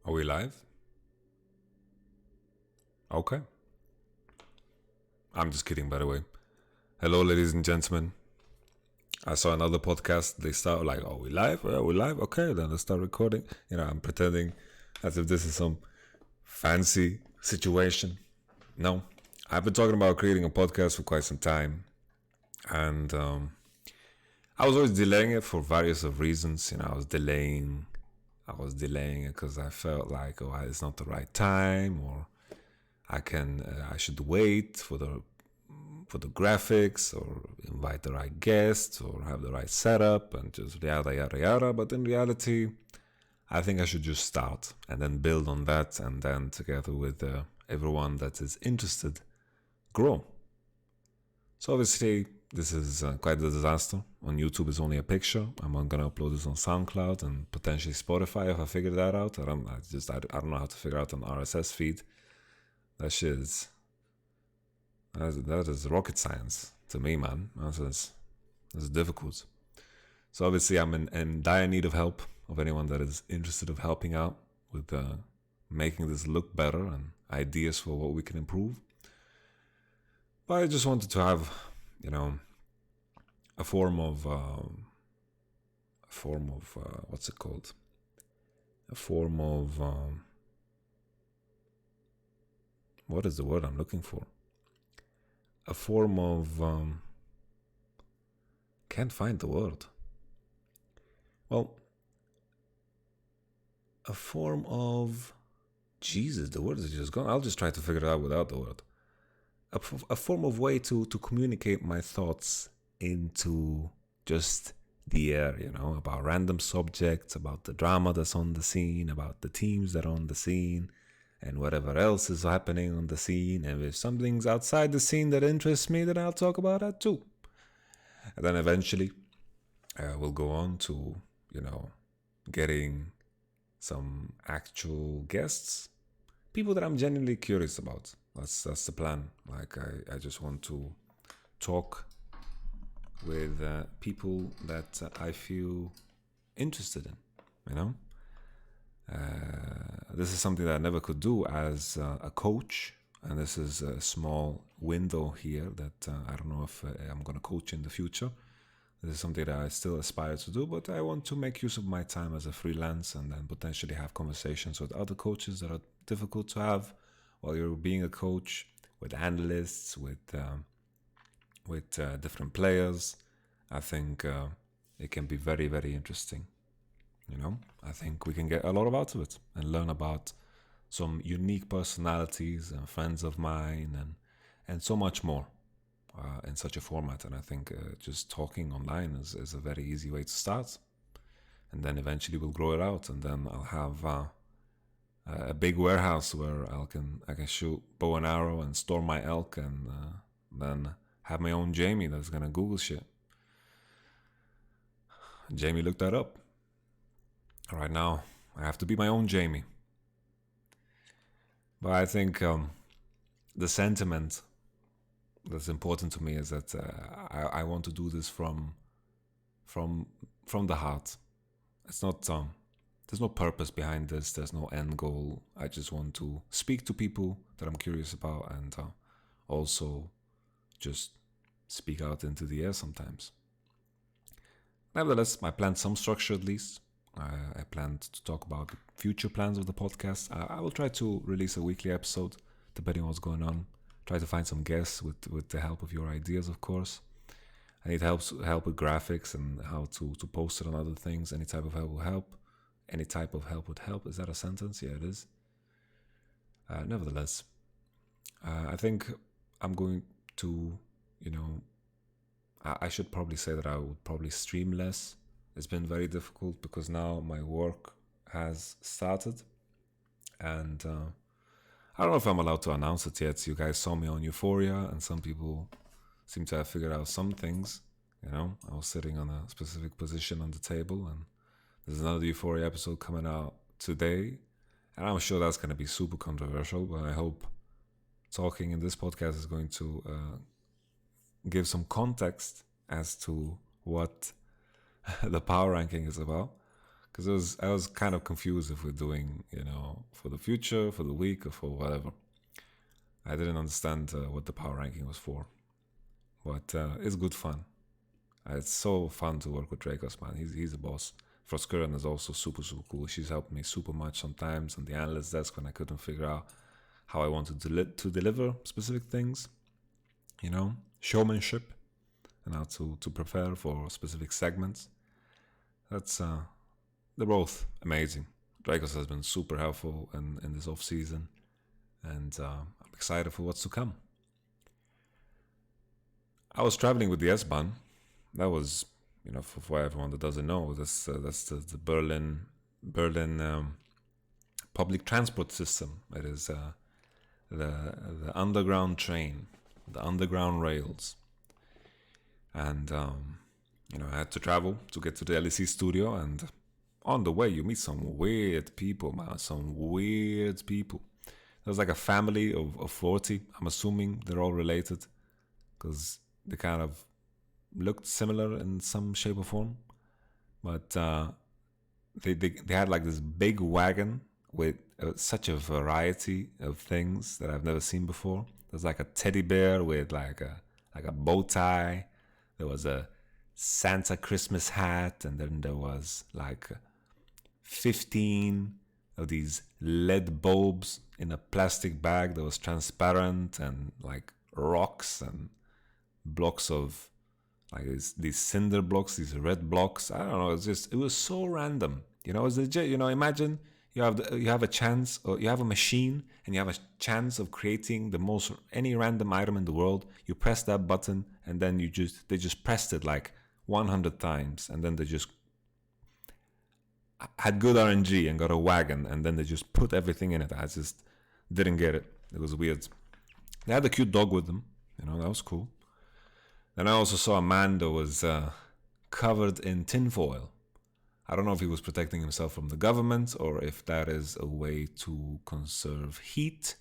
Are we live? Okay. I'm just kidding, by the way. Hello, ladies and gentlemen. I saw another podcast. They start like, "Oh, we live? Are we live? Okay, then let's start recording." I'm pretending as if this is some fancy situation. No, I've been talking about creating a podcast for quite some time, and I was always delaying it for various of reasons. I was delaying it because I felt like, it's not the right time, or I should wait for the graphics, or invite the right guests, or have the right setup, and just yada yada yada. But in reality, I think I should just start and then build on that, and then together with everyone that is interested, grow. So obviously, this is quite a disaster. On YouTube, it's only a picture. I'm gonna upload this on SoundCloud and potentially Spotify if I figure that out. I don't know how to figure out an RSS feed. That shit is that is rocket science to me, man. That's difficult. So obviously, I'm in dire need of help of anyone that is interested of helping out with making this look better and ideas for what we can improve. But I just wanted to have, a form of what's it called? A form of what is the word I'm looking for? A form of can't find the word. Well, a form of Jesus. The word is just gone. I'll just try to figure it out without the word. A form of way to communicate my thoughts into just the air, about random subjects, about the drama that's on the scene, about the teams that are on the scene, and whatever else is happening on the scene. And if something's outside the scene that interests me, then I'll talk about that too. And then eventually, we'll go on to, getting some actual guests, people that I'm genuinely curious about. That's the plan. Like I just want to talk with people that I feel interested in. This is something that I never could do as a coach, and this is a small window here that I don't know if I'm going to coach in the future. This is something that I still aspire to do, but I want to make use of my time as a freelance and then potentially have conversations with other coaches that are difficult to have while you're being a coach, with analysts, with different players. I think it can be very, very interesting. I think we can get a lot out of it and learn about some unique personalities and friends of mine and so much more in such a format. And I think just talking online is a very easy way to start. And then eventually we'll grow it out, and then I'll have a big warehouse where I can shoot bow and arrow and store my elk, and then have my own Jamie that's gonna Google shit. Jamie looked that up. Right now, I have to be my own Jamie. But I think the sentiment that's important to me is that I want to do this from the heart. It's not there's no purpose behind this. There's no end goal. I just want to speak to people that I'm curious about, and also just speak out into the air sometimes. Nevertheless, I planned some structure at least. I planned to talk about the future plans of the podcast. I will try to release a weekly episode, depending on what's going on. Try to find some guests with the help of your ideas, of course. I need help with graphics and how to post it on other things. Any type of help will help. Any type of help would help. Is that a sentence? Yeah, it is. Nevertheless, I think I'm going to, I should probably say that I would probably stream less. It's been very difficult because now my work has started, and I don't know if I'm allowed to announce it yet. You guys saw me on Euphoria, and some people seem to have figured out some things. I was sitting on a specific position on the table, and there's another Euphoria episode coming out today, and I'm sure that's going to be super controversial, but I hope talking in this podcast is going to give some context as to what the power ranking is about, because I was kind of confused if we're doing, for the future, for the week, or for whatever. I didn't understand what the power ranking was for, but it's good fun. It's so fun to work with Dracos, man. He's a boss. Froskuren is also super cool. She's helped me super much sometimes on the analyst desk when I couldn't figure out how I wanted to deliver specific things, showmanship, and how to prepare for specific segments. That's they're both amazing. Dracos has been super helpful in this off season, and I'm excited for what's to come. I was traveling with the S-Bahn. That was, for everyone that doesn't know, that's the Berlin public transport system. It is the underground train, the underground rails, and I had to travel to get to the LEC studio, and on the way you meet some weird people, man. Some weird people. There was like a family of 40. I'm assuming they're all related because they kind of looked similar in some shape or form, but they had like this big wagon with such a variety of things that I've never seen before. There's like a teddy bear with like a bow tie. There was a Santa Christmas hat, and then there was like 15 of these LED bulbs in a plastic bag that was transparent, and like rocks and blocks of like these cinder blocks, these red blocks. I don't know. It was so random. It's legit. Imagine you have a chance, or you have a machine, and you have a chance of creating any random item in the world. You press that button, and then they just pressed it like 100 times, and then they just had good RNG and got a wagon, and then they just put everything in it. I just didn't get it. It was weird. They had a cute dog with them. That was cool. Then I also saw a man that was covered in tinfoil. I don't know if he was protecting himself from the government, or if that is a way to conserve heat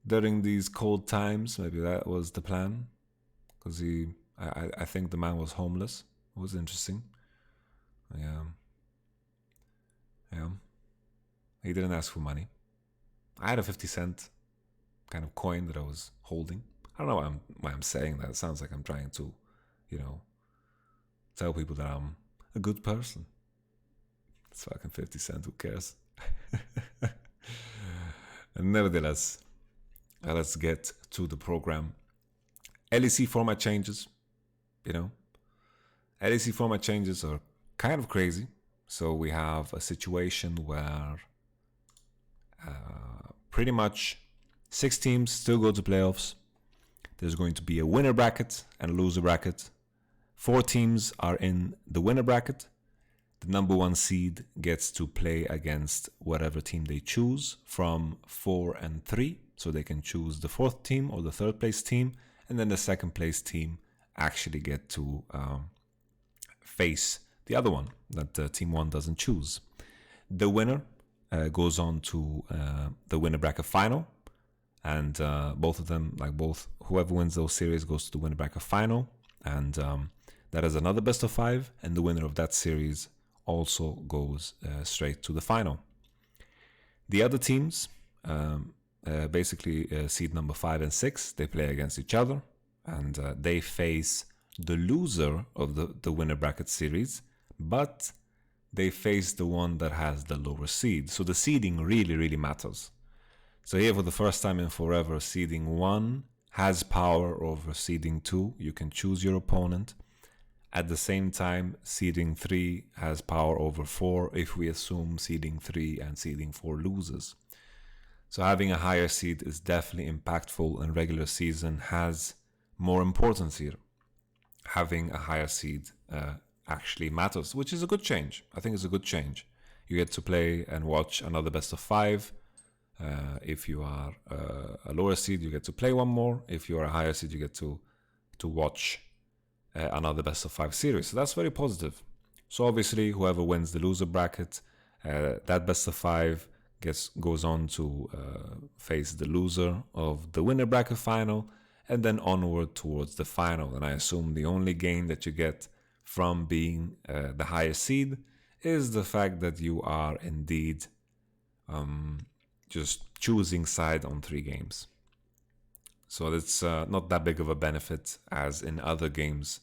during these cold times. Maybe that was the plan, because I think the man was homeless. It was interesting. Yeah. He didn't ask for money. I had a 50-cent kind of coin that I was holding. I don't know why I'm saying that. It sounds like I'm trying to, tell people that I'm a good person. It's fucking 50 cents. Who cares? And nevertheless, let's get to the program. LEC format changes. LEC format changes are kind of crazy. So we have a situation where pretty much 6 teams still go to playoffs. There's going to be a winner bracket and a loser bracket. 4 teams are in the winner bracket. The number 1 seed gets to play against whatever team they choose from 4 and 3. So they can choose the 4th team or the 3rd place team. And then the 2nd place team actually get to face the other one that team 1 doesn't choose. The winner goes on to the winner bracket final. And both of them, whoever wins those series goes to the winner bracket final. And that is another best of 5. And the winner of that series also goes straight to the final. The other teams, basically seed number 5 and 6, they play against each other. And they face the loser of the winner bracket series. But they face the one that has the lower seed. So the seeding really, really matters. So here, for the first time in forever, seeding 1 has power over seeding 2. You can choose your opponent. At the same time, seeding 3 has power over 4 if we assume seeding 3 and seeding 4 loses. So having a higher seed is definitely impactful, and regular season has more importance here. Having a higher seed actually matters, which is a good change. I think it's a good change. You get to play and watch another best of 5. If you are a lower seed, you get to play one more. If you are a higher seed, you get to watch another best of 5 series. So that's very positive. So obviously, whoever wins the loser bracket, that best of 5 goes on to face the loser of the winner bracket final, and then onward towards the final. And I assume the only gain that you get from being the higher seed is the fact that you are indeed just choosing side on 3 games. So it's not that big of a benefit as in other games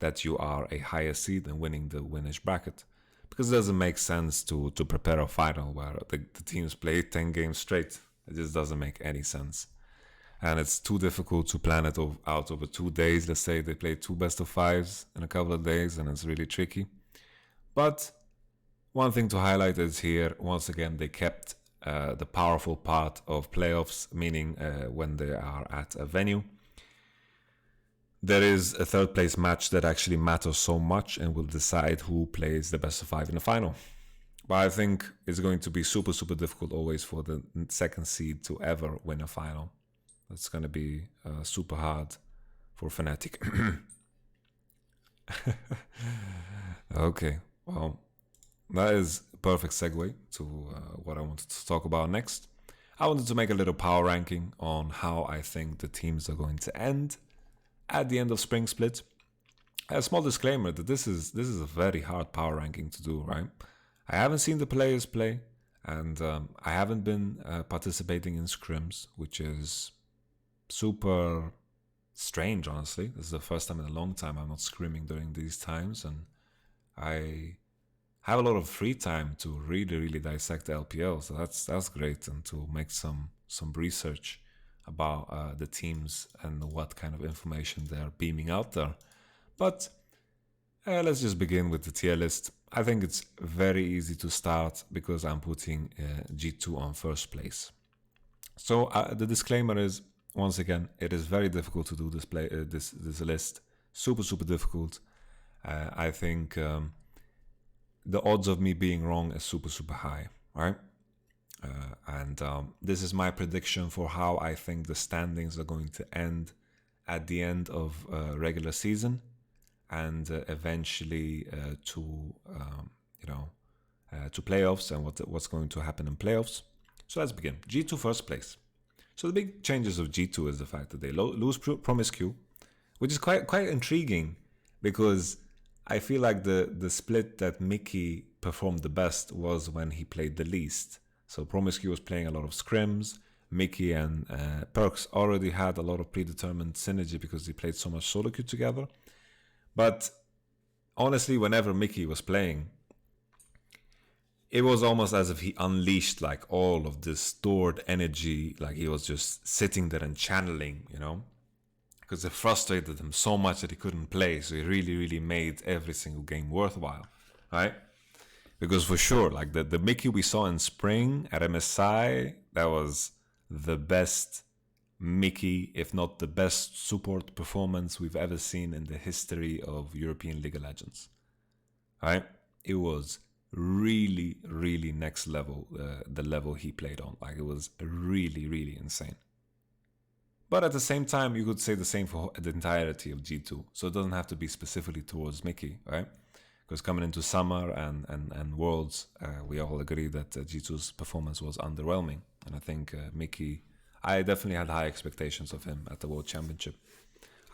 that you are a higher seed and winning the winners bracket. Because it doesn't make sense to prepare a final where the teams play 10 games straight. It just doesn't make any sense. And it's too difficult to plan it out over 2 days. Let's say they play 2 best of 5s in a couple of days, and it's really tricky. But one thing to highlight is here, once again, they kept the powerful part of playoffs, meaning when they are at a venue. There is a 3rd place match that actually matters so much and will decide who plays the best of 5 in the final. But I think it's going to be super, super difficult always for the 2nd seed to ever win a final. It's going to be super hard for Fnatic. Okay, well, that is a perfect segue to what I wanted to talk about next. I wanted to make a little power ranking on how I think the teams are going to end at the end of Spring Split. A small disclaimer that this is a very hard power ranking to do, right? I haven't seen the players play, and I haven't been participating in scrims, which is super strange, honestly. This is the first time in a long time I'm not scrimming during these times, and I have a lot of free time to really dissect the LPL, so that's great, and to make some research about the teams and what kind of information they're beaming out there. But let's just begin with the tier list. I think it's very easy to start because I'm putting G2 on 1st place. So the disclaimer is, once again, it is very difficult to do this list. Super difficult. I think the odds of me being wrong is super high, right? And this is my prediction for how I think the standings are going to end at the end of regular season, and eventually to playoffs and what's going to happen in playoffs. So let's begin. G2 1st place. So the big changes of G2 is the fact that they lose Promiscu, which is quite intriguing, because I feel like the split that Mickey performed the best was when he played the least. So Promiscu was playing a lot of scrims. Mickey and Perks already had a lot of predetermined synergy because they played so much solo queue together. But honestly, whenever Mickey was playing, it was almost as if he unleashed like all of this stored energy, like he was just sitting there and channeling, because it frustrated him so much that he couldn't play. So he really made every single game worthwhile, right? Because for sure, like the Mickey we saw in spring at MSI, that was the best Mickey, if not the best support performance we've ever seen in the history of European League of Legends, right? It was really next level, the level he played on. Like, it was really insane. But at the same time, you could say the same for the entirety of G2. So it doesn't have to be specifically towards Mickey, right? Because coming into summer and Worlds, we all agree that G2's performance was underwhelming. And I think Mickey, I definitely had high expectations of him at the World Championship.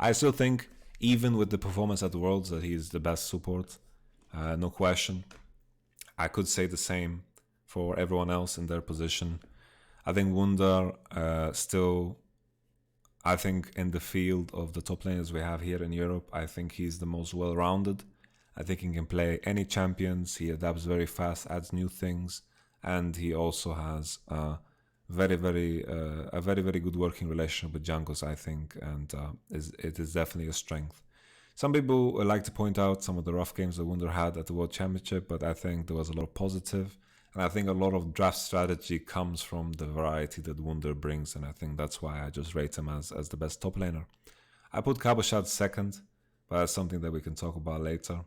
I still think, even with the performance at the Worlds, that he is the best support, no question. I could say the same for everyone else in their position. I think Wunder still, I think in the field of the top laners we have here in Europe, I think he's the most well-rounded. I think he can play any champions. He adapts very fast, adds new things, and he also has a very good working relationship with jungles, I think, and it is definitely a strength. Some people like to point out some of the rough games that Wunder had at the World Championship, but I think there was a lot of positive, and I think a lot of draft strategy comes from the variety that Wunder brings, and I think that's why I just rate him as the best top laner. I put Cabochard 2nd, but that's something that we can talk about later.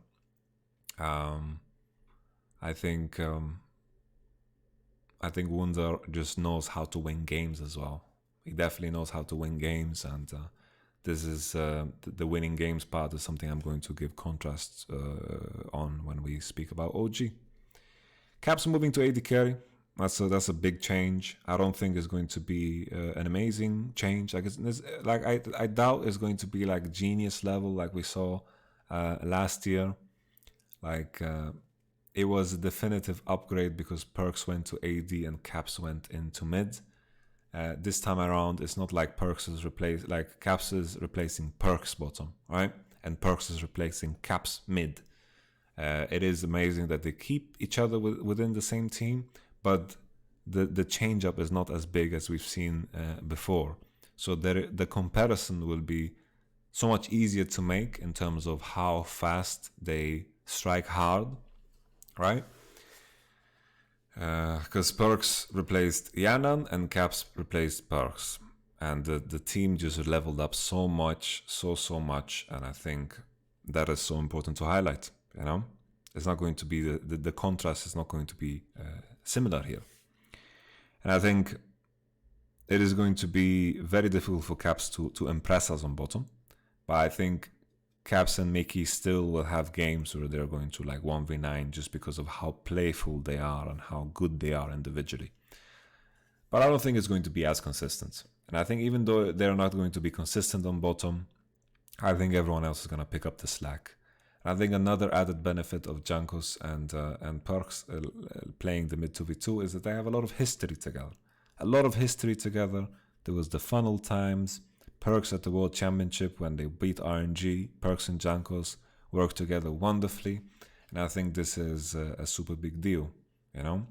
I think Wunder just knows how to win games as well. He definitely knows how to win games, and this is the winning games part is something I'm going to give contrast on when we speak about OG. Caps moving to AD carry. That's a big change. I don't think it's going to be an amazing change. I doubt it's going to be like genius level like we saw last year. it was a definitive upgrade because Perks went to AD and Caps went into mid. This time around, it's not like Caps is replacing Perks bottom, right? And Perks is replacing Caps mid. It is amazing that they keep each other within the same team, but the change up is not as big as we've seen before. So the comparison will be so much easier to make in terms of how fast they strike hard, right? Because Perks replaced Yanan and Caps replaced Perks. And the team just leveled up so much, so much. And I think that is so important to highlight, you know? It's not going to be, the contrast is not going to be similar here. And I think it is going to be very difficult for Caps to impress us on bottom. But I think Caps and Mickey still will have games where they're going to like 1v9 just because of how playful they are and how good they are individually. But I don't think it's going to be as consistent. And I think even though they're not going to be consistent on bottom, I think everyone else is going to pick up the slack. And I think another added benefit of Jankos and Perks playing the mid 2v2 is that they have a lot of history together. There was the funnel times. Perks at the World Championship when they beat RNG, Perks and Jankos work together wonderfully, and I think this is a super big deal, you know?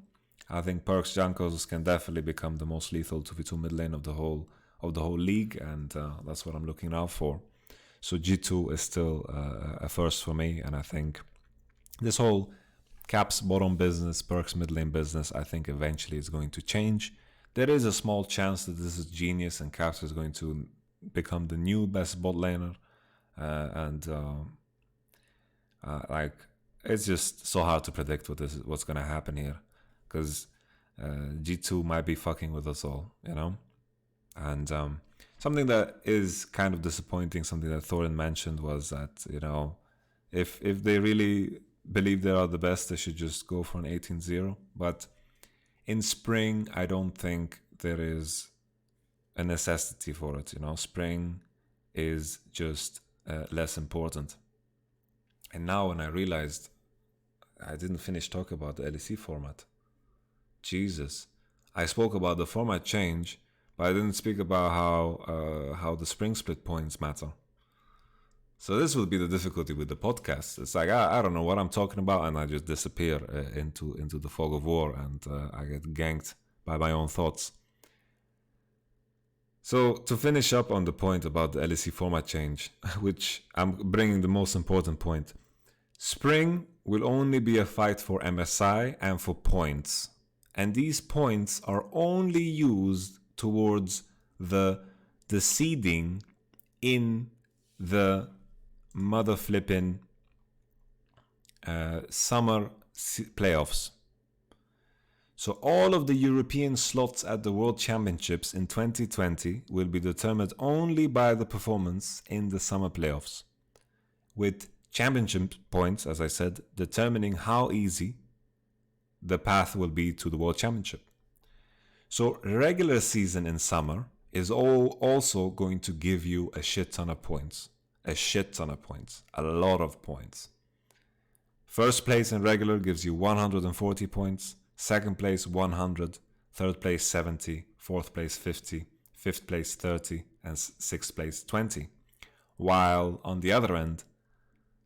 I think Perks Jankos can definitely become the most lethal 2v2 mid lane of the whole league, and that's what I'm looking out for. So G2 is still a first for me, and I think this whole Caps bottom business, Perks mid lane business, I think eventually is going to change. There is a small chance that this is genius and Caps is going to become the new best bot laner, like it's just so hard to predict what's gonna happen here, because G2 might be fucking with us all, you know. And something that is kind of disappointing, something that Thorin mentioned, was that, you know, if they really believe they are the best, they should just go for an 18-0. But in spring, I don't think there is a necessity for it, you know. Spring is just less important. And now when I realized I didn't finish talking about the LEC format. Jesus. I spoke about the format change, but I didn't speak about how the spring split points matter. So this would be the difficulty with the podcast. It's like I don't know what I'm talking about, and I just disappear into the fog of war, and I get ganked by my own thoughts. So to finish up on the point about the LEC format change, which I'm bringing the most important point, spring will only be a fight for MSI and for points. And these points are only used towards the seeding in the mother flipping summer playoffs. So all of the European slots at the World Championships in 2020 will be determined only by the performance in the summer playoffs, with championship points, as I said, determining how easy the path will be to the World Championship. So regular season in summer is also going to give you a shit ton of points. A lot of points. First place in regular gives you 140 points. Second place 100, third place 70, fourth place 50, fifth place 30, and sixth place 20. While on the other end,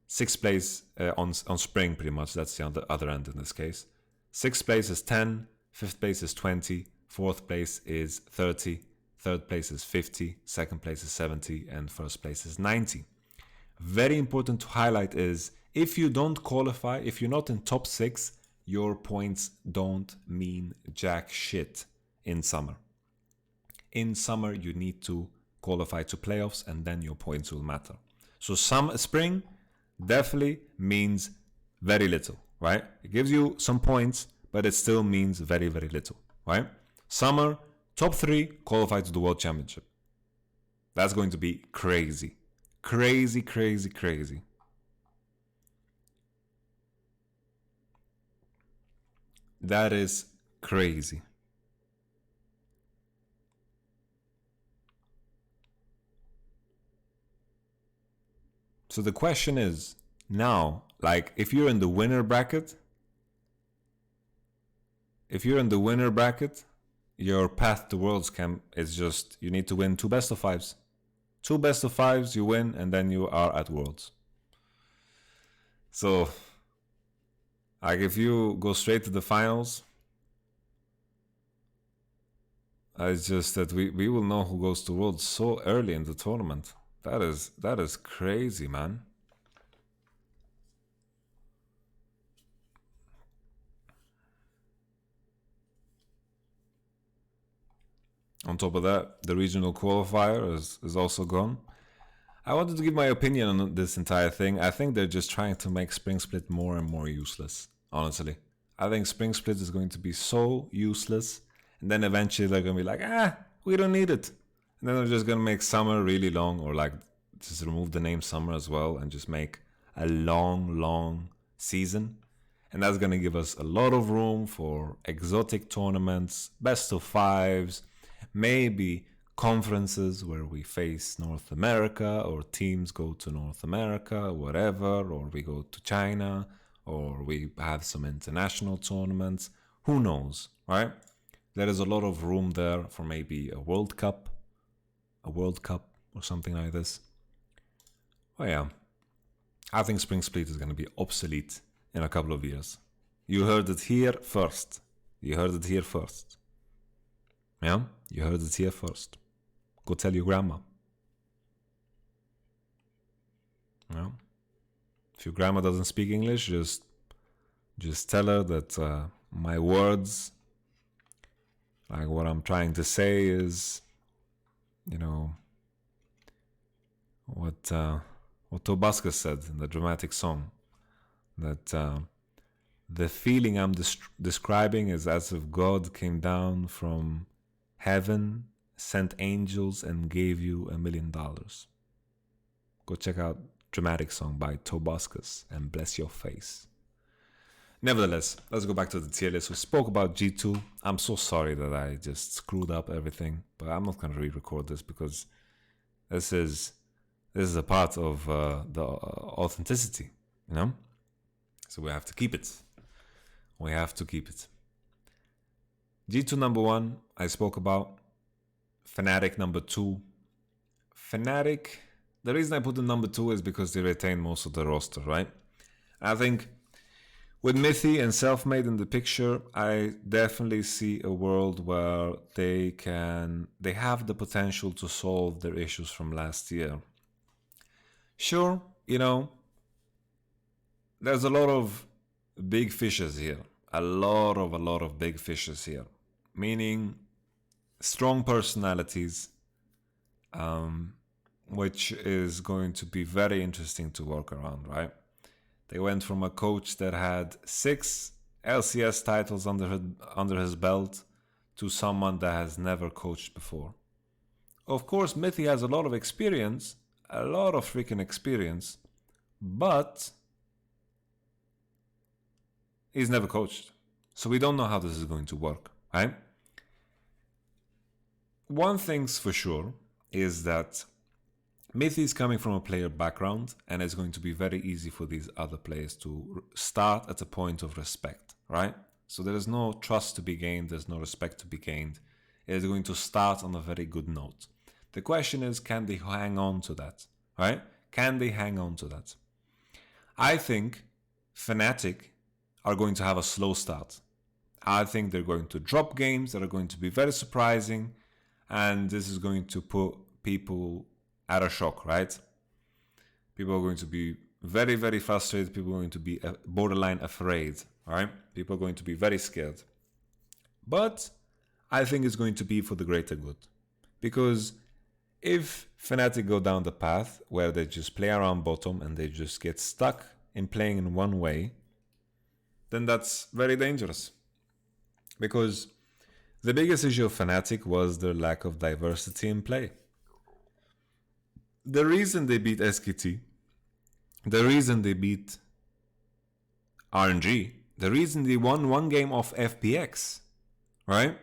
sixth place on spring, pretty much, that's the other end in this case. Sixth place is 10, fifth place is 20, fourth place is 30, third place is 50, second place is 70, and first place is 90. Very important to highlight is, if you don't qualify, if you're not in top 6, your points don't mean jack shit in summer. In summer, you need to qualify to playoffs, and then your points will matter. So spring definitely means very little, right? It gives you some points, but it still means very, very little, right? Summer, top 3, qualify to the World Championship. That's going to be crazy. Crazy, crazy, crazy. That is crazy. So the question is, now, like, if you're in the winner bracket, if you're in the winner bracket, your path to Worlds Camp is just, you need to win 2 best of 5s. 2 best of 5s, you win, and then you are at Worlds. So, like, if you go straight to the finals, it's just that we will know who goes to Worlds so early in the tournament. That is crazy, man. On top of that, the regional qualifier is also gone. I wanted to give my opinion on this entire thing. I think they're just trying to make Spring Split more and more useless, honestly. I think Spring Split is going to be so useless, and then eventually they're going to be like, we don't need it. And then they're just going to make Summer really long, or like just remove the name Summer as well and just make a long season. And that's going to give us a lot of room for exotic tournaments, best of 5s, maybe conferences where we face North America, or teams go to North America, whatever, or we go to China, or we have some international tournaments. Who knows, right? There is a lot of room there for maybe a World Cup or something like this. Oh yeah, I think Spring Split is going to be obsolete in a couple of years. You heard it here first. Yeah, you heard it here first. Go tell your grandma. Yeah. If your grandma doesn't speak English, just tell her that my words, like what I'm trying to say is, you know, what Tobuscus said in the dramatic song, that the feeling I'm describing is as if God came down from heaven, sent angels, and gave you $1 million. Go check out dramatic song by Tobuscus and bless your face. Nevertheless, let's go back to the tier list. We spoke about G2. I'm so sorry that I just screwed up everything, but I'm not going to re-record this because this is a part of the authenticity, you know? So we have to keep it. G2 number 1, I spoke about. Fnatic number 2. Fnatic, the reason I put the number 2 is because they retain most of the roster, right? I think with Mythy and Selfmade in the picture, I definitely see a world where they have the potential to solve their issues from last year. Sure, you know, there's a lot of big fishes here. A lot of big fishes here. Meaning strong personalities, which is going to be very interesting to work around, right? They went from a coach that had 6 LCS titles under his belt to someone that has never coached before. Of course, Mythy has a lot of experience, a lot of freaking experience, but he's never coached. So we don't know how this is going to work, right? One thing's for sure is that Mythy is coming from a player background, and it's going to be very easy for these other players to start at a point of respect, right? So there is no trust to be gained, there's no respect to be gained. It is going to start on a very good note. The question is, can they hang on to that, right? Can they hang on to that? I think Fnatic are going to have a slow start. I think they're going to drop games that are going to be very surprising, and this is going to put people at a shock, right? People are going to be very, very frustrated. People are going to be borderline afraid, all right? People are going to be very scared. But I think it's going to be for the greater good. Because if Fnatic go down the path where they just play around bottom and they just get stuck in playing in one way, then that's very dangerous. Because the biggest issue of Fnatic was their lack of diversity in play. The reason they beat SKT, the reason they beat RNG, the reason they won one game off FPX, right,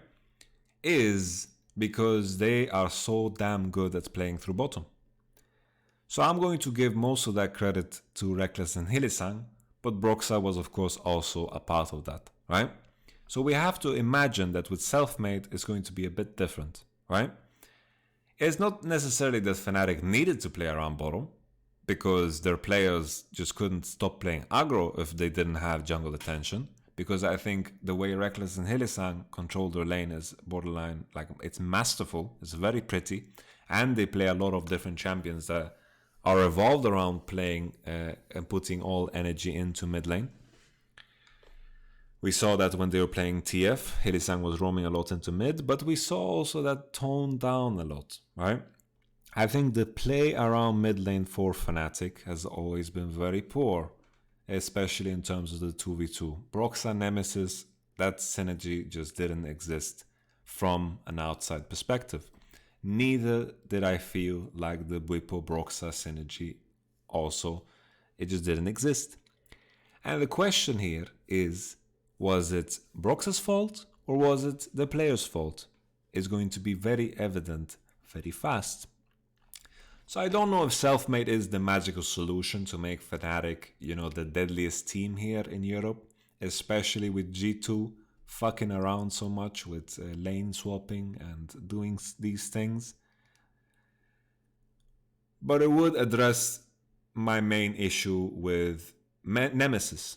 is because they are so damn good at playing through bottom. So I'm going to give most of that credit to Reckless and Hylissang, but Broxah was of course also a part of that, right? So we have to imagine that with Selfmade it's going to be a bit different, right? It's not necessarily that Fnatic needed to play around bottom, because their players just couldn't stop playing aggro if they didn't have jungle attention. Because I think the way Reckless and Hylissang control their lane is borderline, like, it's masterful, it's very pretty, and they play a lot of different champions that are evolved around playing and putting all energy into mid lane. We saw that when they were playing TF, Hylissang was roaming a lot into mid, but we saw also that toned down a lot, right? I think the play around mid lane for Fnatic has always been very poor, especially in terms of the 2v2. Broxah Nemesis, that synergy just didn't exist from an outside perspective. Neither did I feel like the Bwipo Broxah synergy also, it just didn't exist. And the question here is, was it Broxah's fault or was it the player's fault? It's going to be very evident very fast. So I don't know if Selfmade is the magical solution to make Fnatic, the deadliest team here in Europe, especially with G2 fucking around so much with lane swapping and doing these things. But it would address my main issue with Nemesis.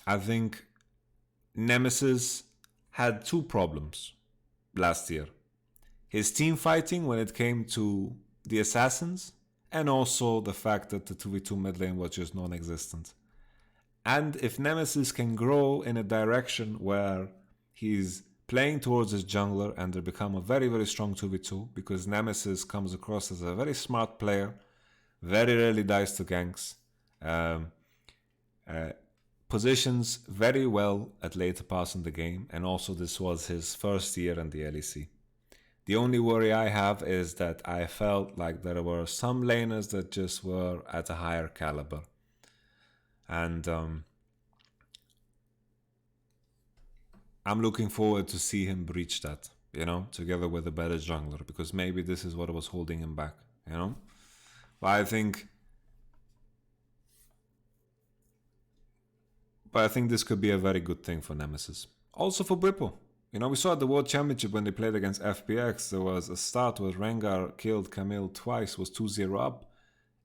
I think Nemesis had two problems last year. His team fighting when it came to the assassins, and also the fact that the 2v2 mid lane was just non-existent. And if Nemesis can grow in a direction where he's playing towards his jungler and they become a very, very strong 2v2, because Nemesis comes across as a very smart player, very rarely dies to ganks, positions very well at later parts in the game, and also this was his first year in the LEC. The only worry I have is that I felt like there were some laners that just were at a higher caliber. And I'm looking forward to see him breach that, together with a better jungler, because maybe this is what was holding him back, But I think this could be a very good thing for Nemesis. Also for Bwipo. We saw at the World Championship when they played against FPX, there was a start where Rengar killed Camille twice, was 2-0 up.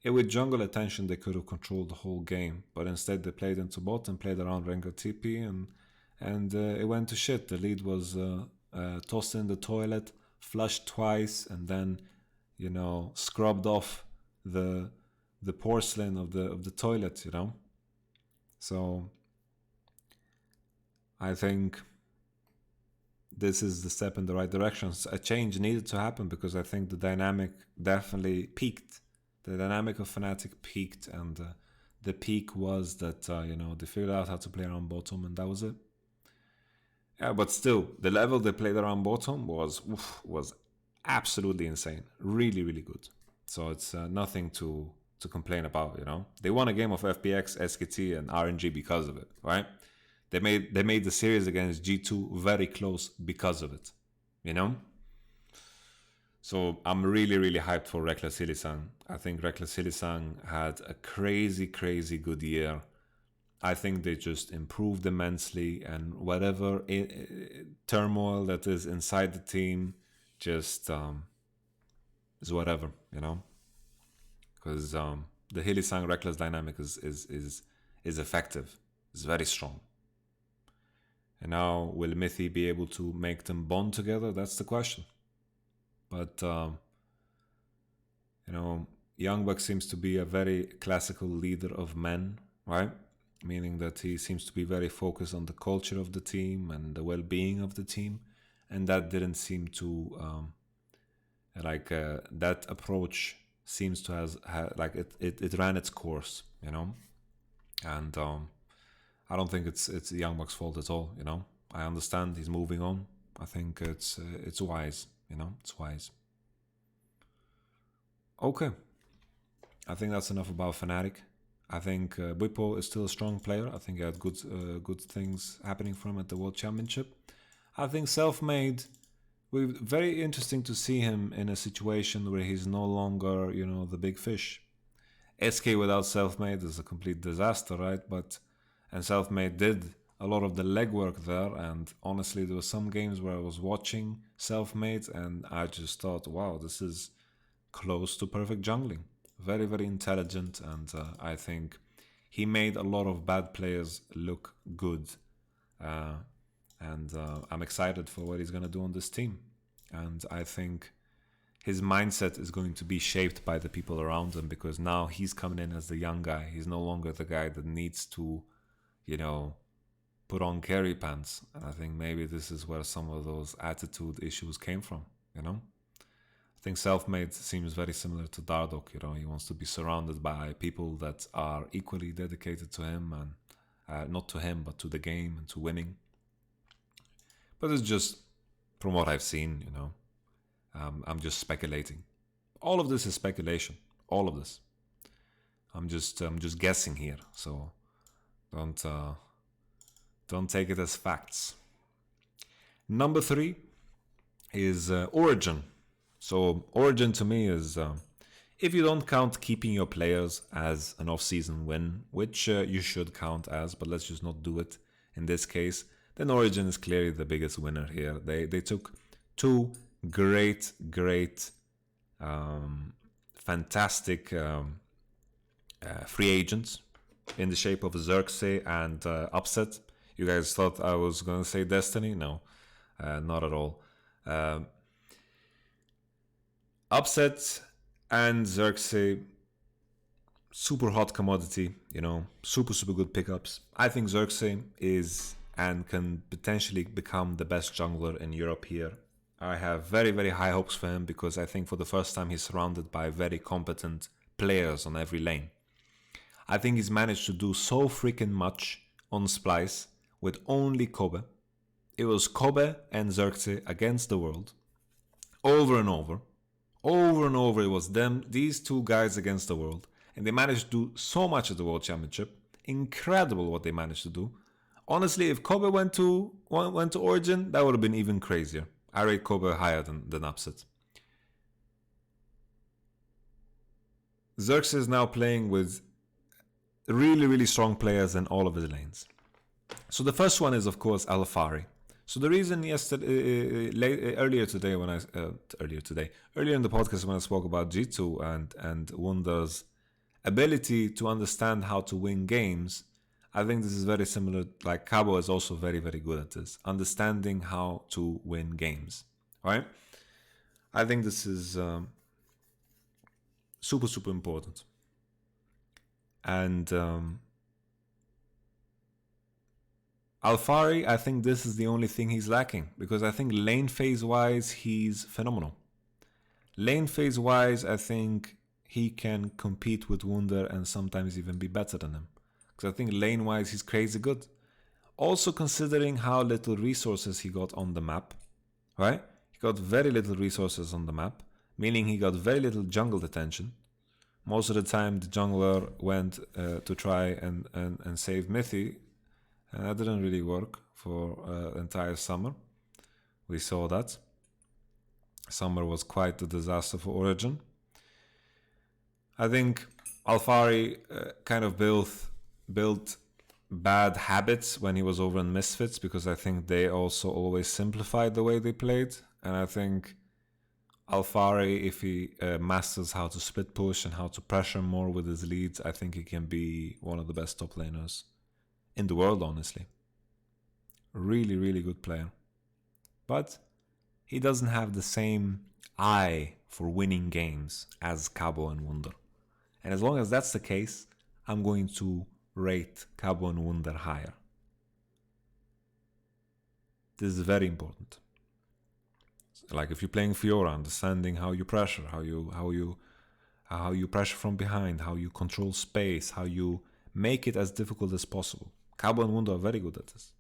With jungle attention, they could have controlled the whole game, but instead they played into bot and played around Rengar TP, and it went to shit. The lead was tossed in the toilet, flushed twice, and then, scrubbed off the porcelain of the toilet, So I think this is the step in the right direction. A change needed to happen because I think the dynamic definitely peaked. The dynamic of Fnatic peaked, and the peak was that, they figured out how to play around bottom, and that was it. Yeah, but still, the level they played around bottom was absolutely insane. Really, really good. So it's nothing to complain about, They won a game of FPX, SKT, and RNG because of it, right? They made the series against G2 very close because of it, So I'm really, really hyped for Reckless Hylissang. I think Reckless Hylissang had a crazy, crazy good year. I think they just improved immensely, and whatever turmoil that is inside the team just is whatever, Because the Hylissang Reckless dynamic is effective. It's very strong. And now, will Mithy be able to make them bond together? That's the question. But, Young Buck seems to be a very classical leader of men, right? Meaning that he seems to be very focused on the culture of the team and the well-being of the team. And that didn't seem to, that approach seems to it ran its course, And I don't think it's Young Buck's fault at all, I understand he's moving on. I think it's wise, it's wise. Okay. I think that's enough about Fnatic. I think Bwipo is still a strong player. I think he had good things happening for him at the World Championship. I think Selfmade, very interesting to see him in a situation where he's no longer, the big fish. SK without Selfmade is a complete disaster, right? And Selfmade did a lot of the legwork there. And honestly, there were some games where I was watching Selfmade and I just thought, wow, this is close to perfect jungling. Very, very intelligent, and I think he made a lot of bad players look good. Uh, and I'm excited for what he's going to do on this team. And I think his mindset is going to be shaped by the people around him, because now he's coming in as the young guy. He's no longer the guy that needs to, put on carry pants. And I think maybe this is where some of those attitude issues came from, I think Selfmade seems very similar to Dardoch. He wants to be surrounded by people that are equally dedicated to him, and not to him, but to the game and to winning. But it's just from what I've seen, I'm just speculating. All of this is speculation. All of this. I'm just guessing here. So don't take it as facts. Number 3 is Origen. So Origen to me is, if you don't count keeping your players as an off-season win, which you should count as, but let's just not do it in this case, then Origen is clearly the biggest winner here. They took 2 great, fantastic free agents in the shape of Xerxes and Upset. You guys thought I was going to say Destiny? No, not at all. Upset and Xerxes, super hot commodity, super good pickups. I think Xerxes is and can potentially become the best jungler in Europe here. I have very, very high hopes for him, because I think for the first time he's surrounded by very competent players on every lane. I think he's managed to do so freaking much on Splice with only Kobe. It was Kobe and Xerxes against the world, over and over. Over and over, it was these 2 guys against the world, and they managed to do so much at the World Championship. Incredible what they managed to do. Honestly, if Kobe went to Origen, that would have been even crazier. I rate Kobe higher than Upset. Xerxes is now playing with really, really strong players in all of his lanes. So the first one is, of course, Alphari. So the reason earlier in the podcast when I spoke about G2 and Wunder's ability to understand how to win games, I think this is very similar. Like Cabo is also very, very good at this, understanding how to win games. Right? I think this is super, super important. And Alphari, I think this is the only thing he's lacking, because I think lane phase wise he's phenomenal. Lane phase wise, I think he can compete with Wunder and sometimes even be better than him, because I think lane wise he's crazy good. Also considering how little resources he got on the map, right? He got very little resources on the map, meaning he got very little jungle attention. Most of the time the jungler went to try and save Mithy. And that didn't really work for entire summer. We saw that. Summer was quite a disaster for Origen. I think Alphari kind of built bad habits when he was over in Misfits, because I think they also always simplified the way they played. And I think Alphari, if he masters how to split push and how to pressure more with his leads, I think he can be one of the best top laners in the world, honestly. Really, really good player. But he doesn't have the same eye for winning games as Cabo and Wunder. And as long as that's the case, I'm going to rate Cabo and Wunder higher. This is very important. Like if you're playing Fiora, understanding how you pressure, how you pressure from behind, how you control space, how you make it as difficult as possible. Cabo and Wunder are very good at this.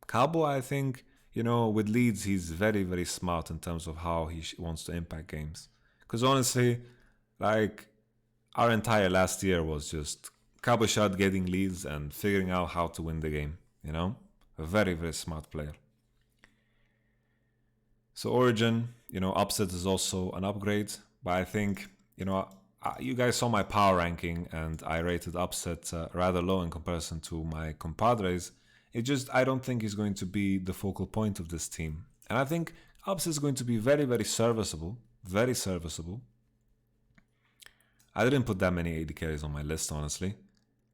Cabo, I think, with leads, he's very, very smart in terms of how he wants to impact games. Because honestly, like, our entire last year was just Cabo shot getting leads and figuring out how to win the game, A very, very smart player. So Origen, Upset is also an upgrade. But I think, you guys saw my power ranking and I rated Upset rather low in comparison to my compadres. I don't think he's going to be the focal point of this team. And I think Ups is going to be very, very serviceable. Very serviceable. I didn't put that many AD carries on my list, honestly.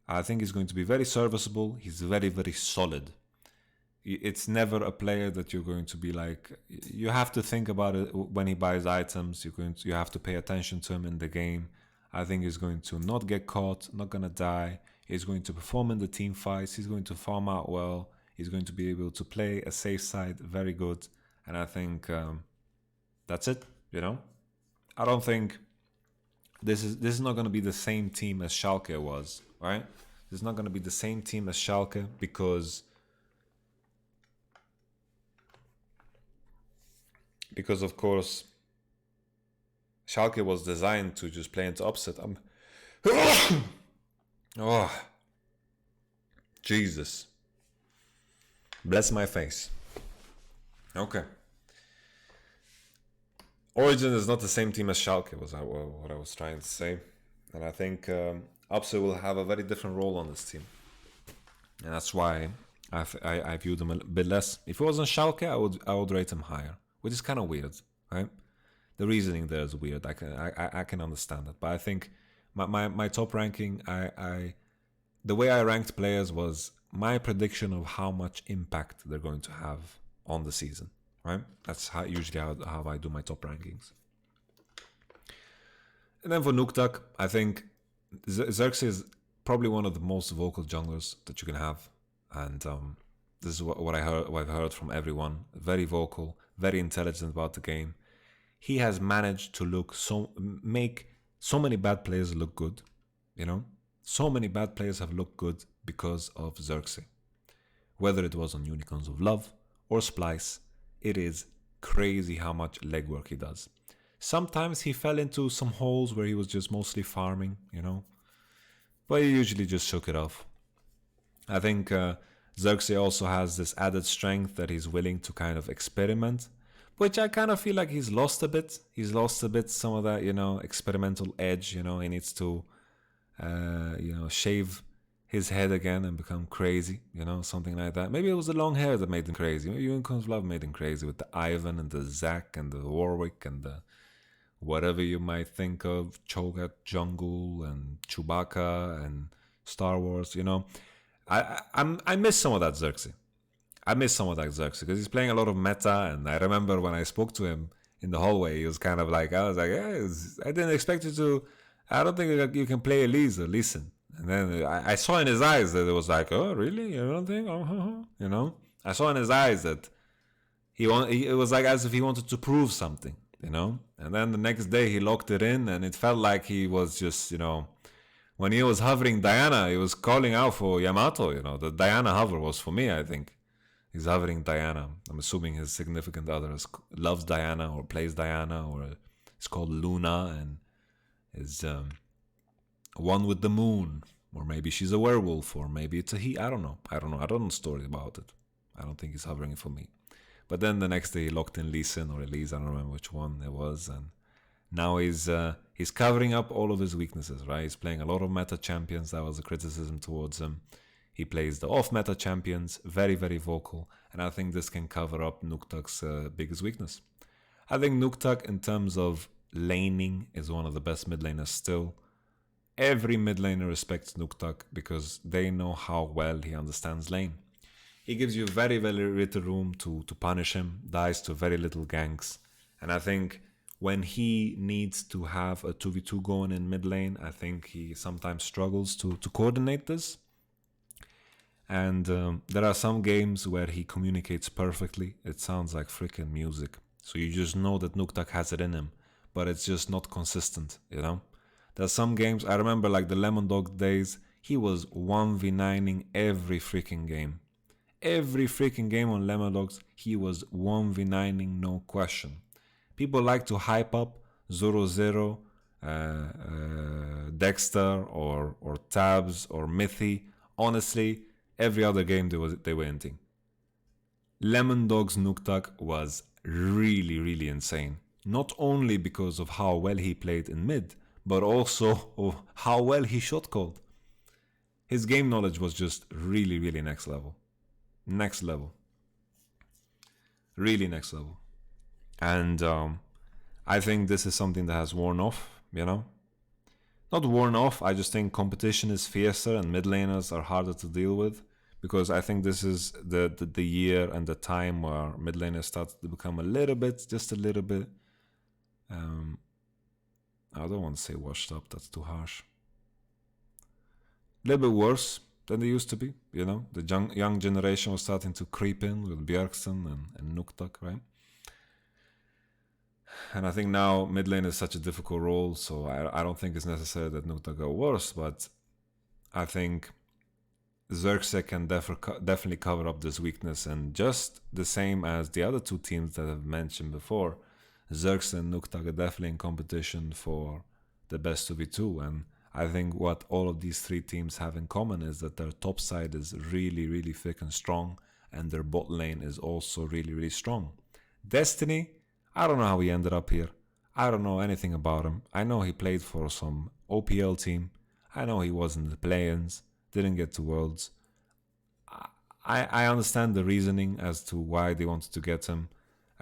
I think he's going to be very serviceable. He's very, very solid. It's never a player that you're going to be like, you have to think about it when he buys items. You have to pay attention to him in the game. I think he's going to not get caught, not going to die. He's going to perform in the team fights. He's going to farm out well. He's going to be able to play a safe side very good. And I think that's it, you know? I don't think this is not going to be the same team as Schalke was, right? This is not going to be the same team as Schalke because of course Schalke was designed to just play into upset. Oh, Jesus. Bless my face. Okay. Origen is not the same team as Schalke, was what I was trying to say. And I think Upset will have a very different role on this team. And that's why I view them a bit less. If it wasn't Schalke, I would rate him higher, which is kind of weird, right? The reasoning there is weird. I can understand that. But I think my top ranking, the way I ranked players was my prediction of how much impact they're going to have on the season, right? That's usually how I do my top rankings. And then for Nuktak, I think Xerxes is probably one of the most vocal junglers that you can have. And this is what I've heard from everyone. Very vocal, very intelligent about the game. He has managed to make so many bad players look good, you know? So many bad players have looked good because of Xerxes. Whether it was on Unicorns of Love or Splice, it is crazy how much legwork he does. Sometimes he fell into some holes where he was just mostly farming, you know? But he usually just shook it off. I think Xerxes also has this added strength that he's willing to kind of experiment, which I kind of feel like he's lost a bit. He's lost a bit some of that, you know, experimental edge, you know. He needs to, shave his head again and become crazy, you know, something like that. Maybe it was the long hair that made him crazy. Maybe Unicorns of Love made him crazy with the Ivan and the Zac and the Warwick and the whatever you might think of, Cho'Gath Jungle and Chewbacca and Star Wars, you know. I miss some of that Xerxes. I miss some of that Xerxes because he's playing a lot of meta, and I remember when I spoke to him in the hallway, he was kind of like, I was like, yeah, I didn't expect you to, I don't think you can play Elise or listen. And then I saw in his eyes that it was like, oh, really? You don't think? You know? I saw in his eyes that it was like as if he wanted to prove something, you know? And then the next day he locked it in, and it felt like he was just, you know, when he was hovering Diana, he was calling out for Yamato, you know. The Diana hover was for me, I think. He's hovering Diana. I'm assuming his significant other loves Diana or plays Diana, or it's called Luna and is one with the moon, or maybe she's a werewolf, or maybe it's a he. I don't know. I don't know story about it. I don't think he's hovering for me. But then the next day he locked in Lee Sin or Elise, I don't remember which one it was, and now he's covering up all of his weaknesses, right? He's playing a lot of meta champions. That was a criticism towards him. He plays the off-meta champions, very, very vocal, and I think this can cover up Nuktak's biggest weakness. I think Nuktak, in terms of laning, is one of the best mid laners still. Every mid laner respects Nuktak because they know how well he understands lane. He gives you very, very little room to punish him, dies to very little ganks, and I think when he needs to have a 2v2 going in mid lane, I think he sometimes struggles to coordinate this. And there are some games where he communicates perfectly. It sounds like freaking music. So you just know that Nuktak has it in him, but it's just not consistent, you know? There's some games, I remember like the Lemon Dog days, he was 1v9ing every freaking game. Every freaking game on Lemon Dogs, he was 1v9ing, no question. People like to hype up 0-0, Dexter, or Tabs, or Mithy. Honestly, every other game they were ending. Lemon Dog's Nuktak was really, really insane. Not only because of how well he played in mid, but also of how well he shot called. His game knowledge was just really, really next level. next level. Really next level. And I think this is something that has worn off, you know? Not worn off, I just think competition is fiercer and mid laners are harder to deal with. Because I think this is the year and the time where mid laners start to become a little bit, just a little bit, I don't want to say washed up, that's too harsh. A little bit worse than they used to be, you know? The young generation was starting to creep in with Bjergsen and Nuktak, right? And I think now mid lane is such a difficult role, so I don't think it's necessary that Nuktak go worse, but I think Xerxes can definitely cover up this weakness, and just the same as the other two teams that I've mentioned before, Xerxes and Nuktak are definitely in competition for the best 2v2, and I think what all of these three teams have in common is that their top side is really, really thick and strong, and their bot lane is also really, really strong. Destiny, I don't know how he ended up here. I don't know anything about him. I know he played for some OPL team. I know he was in the play-ins, didn't get to Worlds. I understand the reasoning as to why they wanted to get him.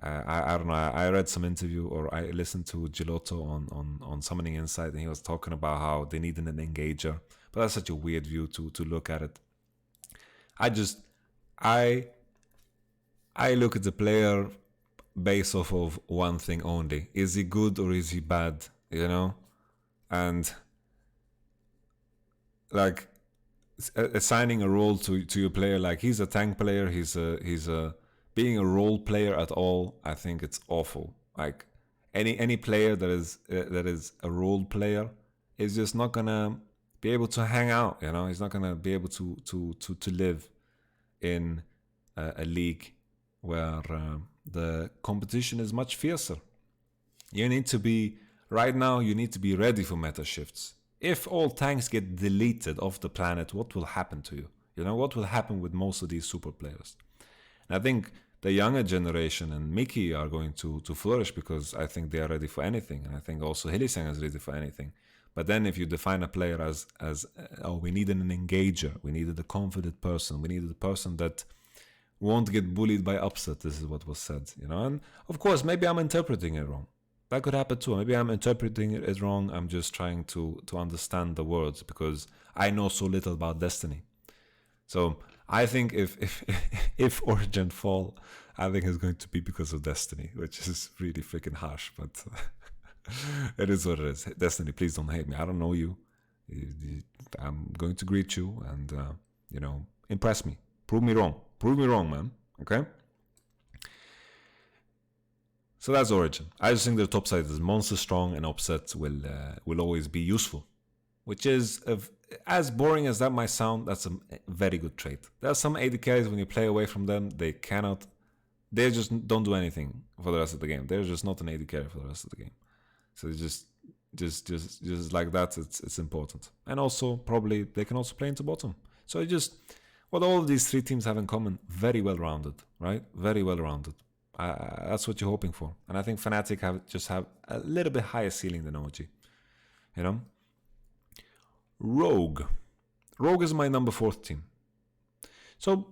I don't know. I read some interview, or I listened to Gelotto on Summoning Insight, and he was talking about how they needed an engager. But that's such a weird view to look at it. I look at the player based off of one thing only. Is he good or is he bad? You know? And like assigning a role to your player, like he's a tank player, he's a being a role player at all, I think it's awful. Like any player that is a role player is just not gonna be able to hang out, you know? He's not gonna be able to live in a league where the competition is much fiercer. You need to be ready for meta shifts. If all tanks get deleted off the planet, what will happen to you? You know, what will happen with most of these super players? And I think the younger generation and Mickey are going to flourish because I think they are ready for anything. And I think also Hylissang is ready for anything. But then if you define a player as we needed an engager, we needed a confident person, we needed a person that won't get bullied by upset, this is what was said, you know? And of course, maybe I'm interpreting it wrong. That could happen too. Maybe I'm interpreting it wrong. I'm just trying to understand the words because I know so little about Destiny. So I think if Origen fall, I think it's going to be because of Destiny, which is really freaking harsh, but it is what it is. Destiny, please don't hate me. I don't know you. I'm going to greet you and, you know, impress me. Prove me wrong. Prove me wrong, man. Okay? So that's Origen. I just think their top side is monster strong, and upset will always be useful. Which is, as boring as that might sound, that's a very good trait. There are some AD carries when you play away from them, they just don't do anything for the rest of the game. They're just not an AD carry for the rest of the game. So just like that, it's important. And also, probably, they can also play into bottom. So what all of these three teams have in common, very well rounded, right? Very well rounded. That's what you're hoping for. And I think Fnatic have a little bit higher ceiling than OG. You know? Rogue. Rogue is my number 4 team. So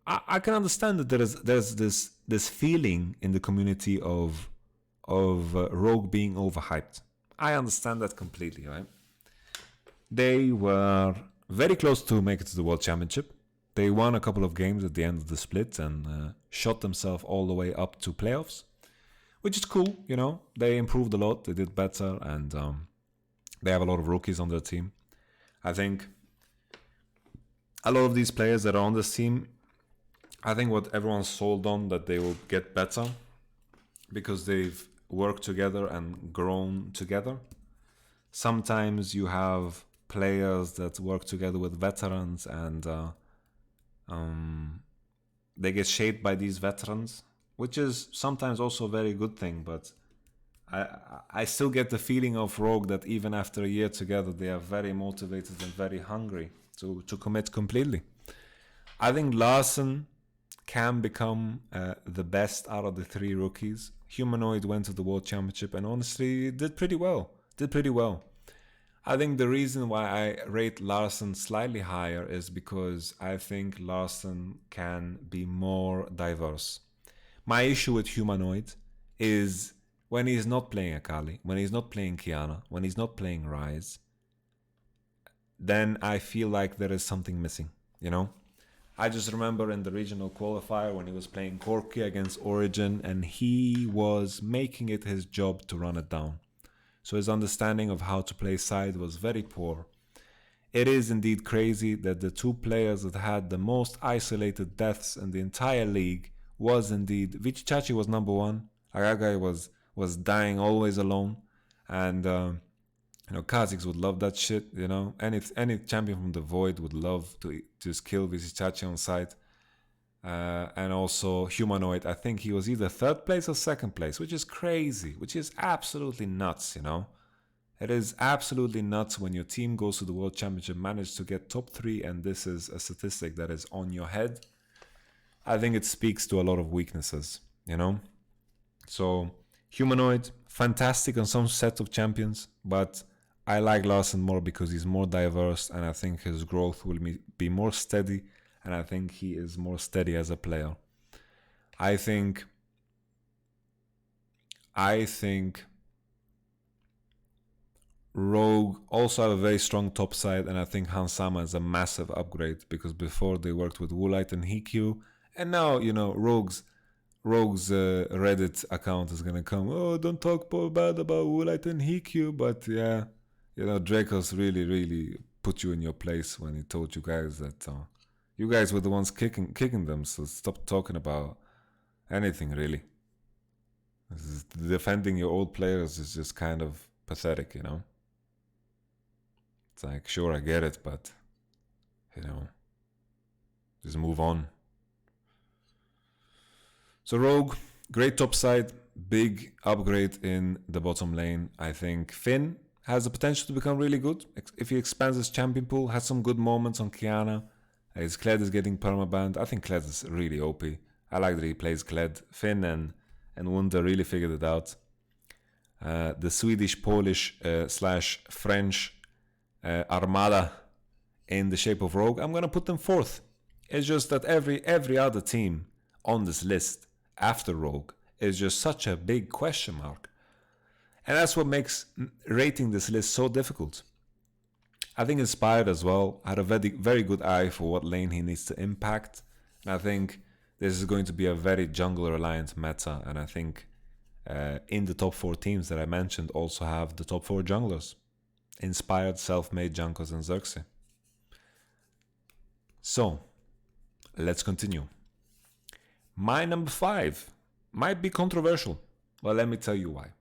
I can understand that there's this feeling in the community of Rogue being overhyped. I understand that completely, right? They were very close to make it to the World Championship. They won a couple of games at the end of the split and shot themselves all the way up to playoffs, which is cool, you know. They improved a lot, they did better, and they have a lot of rookies on their team. I think a lot of these players that are on this team, I think what everyone's sold on, that they will get better because they've worked together and grown together. Sometimes you have players that work together with veterans and they get shaped by these veterans, which is sometimes also a very good thing, but I still get the feeling of Rogue that even after a year together, they are very motivated and very hungry to commit completely. I think Larson can become the best out of the 3 rookies. Humanoid went to the World Championship and honestly did pretty well. I think the reason why I rate Larson slightly higher is because I think Larson can be more diverse. My issue with Humanoid is when he's not playing Akali, when he's not playing Kiana, when he's not playing Ryze, then I feel like there is something missing, you know? I just remember in the regional qualifier when he was playing Corki against Origen and he was making it his job to run it down. So his understanding of how to play side was very poor. It is indeed crazy that the two players that had the most isolated deaths in the entire league was indeed Vichichachi was number one. That guy was dying always alone, and Kazakhs would love that shit. Any champion from the Void would love to just kill Vichichachi on site. And also Humanoid, I think he was either third place or second place, which is crazy, which is absolutely nuts, It is absolutely nuts when your team goes to the World Championship, manage to get top 3, and this is a statistic that is on your head. I think it speaks to a lot of weaknesses, So, Humanoid, fantastic on some sets of champions, but I like Larson more because he's more diverse, and I think his growth will be more steady, and I think he is more steady as a player. I think Rogue also have a very strong top side, and I think Hansama is a massive upgrade because before they worked with Woolite and Hikyu, and now Rogue's Reddit account is gonna come. Oh, don't talk bad about Woolite and Hikyu, but yeah, Dracos really put you in your place when he told you guys that you guys were the ones kicking them. So stop talking about anything really. Defending your old players is just kind of pathetic, It's like, sure, I get it, but, just move on. So Rogue, great top side, big upgrade in the bottom lane. I think Finn has the potential to become really good if he expands his champion pool, has some good moments on Kiana. His Kled is getting permabanned. I think Kled is really OP. I like that he plays Kled. Finn and Wunder really figured it out. The Swedish, Polish / French armada in the shape of Rogue, I'm gonna put them fourth. It's just that every other team on this list after Rogue is just such a big question mark, and that's what makes rating this list so difficult. I think Inspired as well had a very good eye for what lane he needs to impact, and I think this is going to be a very jungle reliant meta, and I think in the top 4 teams that I mentioned also have the top 4 junglers. Inspired, Self-Made, Junkos, and Xerxes. So, let's continue. My number 5 might be controversial, but let me tell you why.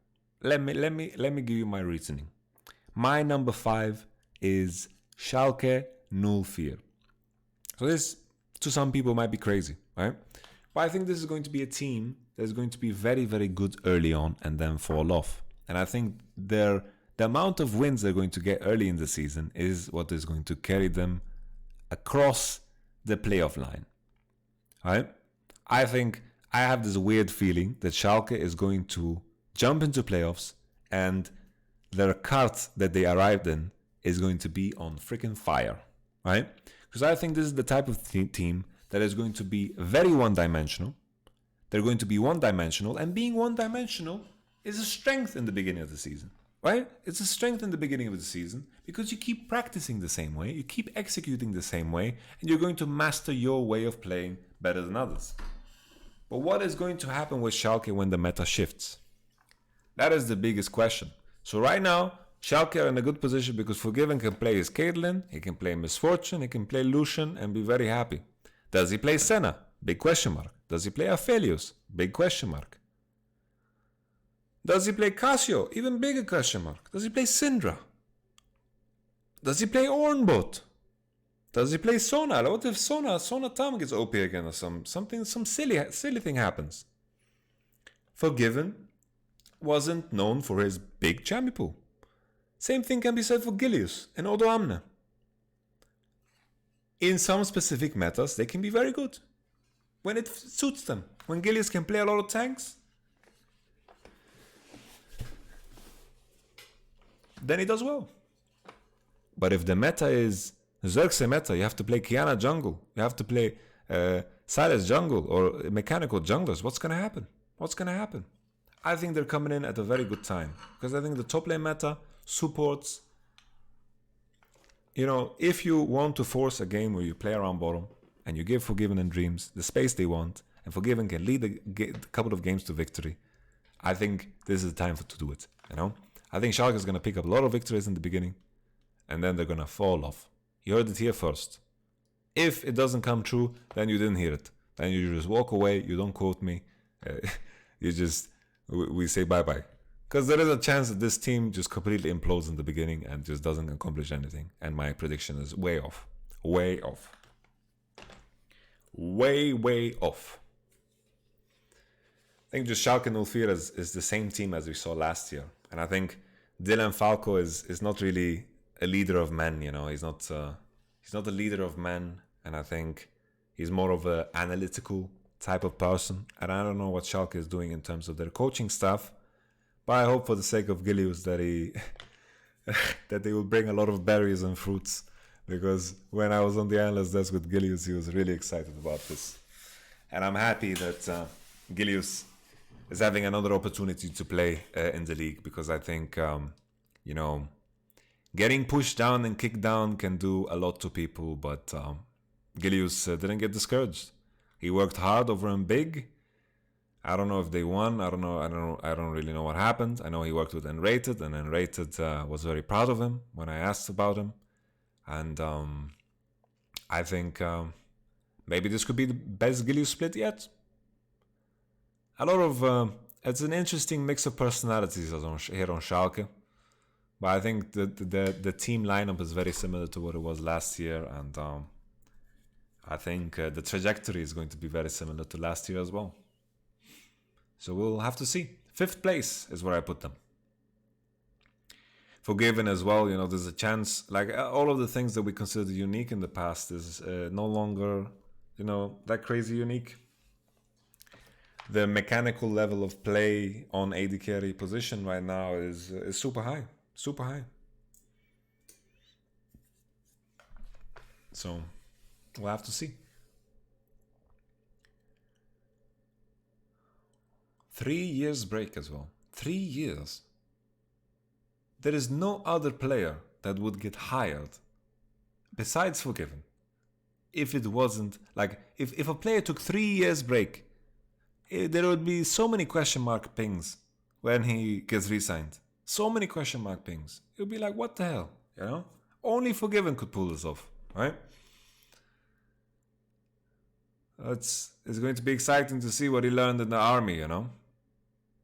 Let me give you my reasoning. My number 5 is Schalke Null Fear. So this, to some people, might be crazy, right? But I think this is going to be a team that is going to be very, very good early on and then fall off. And I think the amount of wins they're going to get early in the season is what is going to carry them across the playoff line. Right? I think I have this weird feeling that Schalke is going to jump into playoffs and their cart that they arrived in is going to be on freaking fire. Right? Because I think this is the type of team that is going to be very one-dimensional. They're going to be one-dimensional, and being one-dimensional is a strength in the beginning of the season. Right? It's a strength in the beginning of the season because you keep practicing the same way, you keep executing the same way, and you're going to master your way of playing better than others. But what is going to happen with Schalke when the meta shifts? That is the biggest question. So right now, Schalke are in a good position because Forgiven can play his Caitlyn, he can play Misfortune, he can play Lucian and be very happy. Does he play Senna? Big question mark. Does he play Aphelios? Big question mark. Does he play Casio? Even bigger question mark. Does he play Syndra? Does he play Ornbot? Does he play Sona? What if Sona Tam gets OP again or some silly thing happens? Forgiven wasn't known for his big champion pool. Same thing can be said for Gilius and Odo Amne. In some specific metas, they can be very good. When it suits them. When Gilius can play a lot of tanks, then he does well. But if the meta is Xerxes meta, you have to play Kiana jungle, you have to play Silas jungle or mechanical junglers. What's gonna happen? What's gonna happen? I think they're coming in at a very good time because I think the top lane meta supports. You know, if you want to force a game where you play around bottom and you give Forgiven and Dreams the space they want, and Forgiven can lead a couple of games to victory, I think this is the time to do it. You know, I think Schalke is gonna pick up a lot of victories in the beginning, and then they're gonna fall off. You heard it here first. If it doesn't come true, then you didn't hear it. Then you just walk away. You don't quote me. We say bye-bye. Because there is a chance that this team just completely implodes in the beginning and just doesn't accomplish anything. And my prediction is way off. Way off. Way off. I think just Schalke 04 is the same team as we saw last year. And I think Dylan Falco is not really a leader of men, you know. He's not a leader of men. And I think he's more of an analytical type of person. And I don't know what Schalke is doing in terms of their coaching staff. But I hope for the sake of Gilius that they will bring a lot of berries and fruits. Because when I was on the analyst desk with Gilius, he was really excited about this. And I'm happy that Gilius is having another opportunity to play in the league. Because I think, you know, getting pushed down and kicked down can do a lot to people. But Gilius didn't get discouraged. He worked hard over in Big. I don't know if they won. I don't really know what happened. I know he worked with Unrated, and Unrated was very proud of him when I asked about him. And I think maybe this could be the best Gilius split yet. A lot of it's an interesting mix of personalities here on Schalke. But I think the team lineup is very similar to what it was last year, and I think the trajectory is going to be very similar to last year as well. So we'll have to see. 5th place is where I put them. Forgiven as well, you know, there's a chance, like all of the things that we considered unique in the past is no longer, you know, that crazy unique. The mechanical level of play on AD carry position right now is super high. Super high. So we'll have to see. 3 years break as well. 3 years. There is no other player that would get hired besides Forgiven. If it wasn't like if a player took 3 years break, there would be so many question mark pings when he gets re-signed. So many question mark pings. It would be like, what the hell? You know? Only Forgiven could pull this off, right? It's going to be exciting to see what he learned in the army, you know?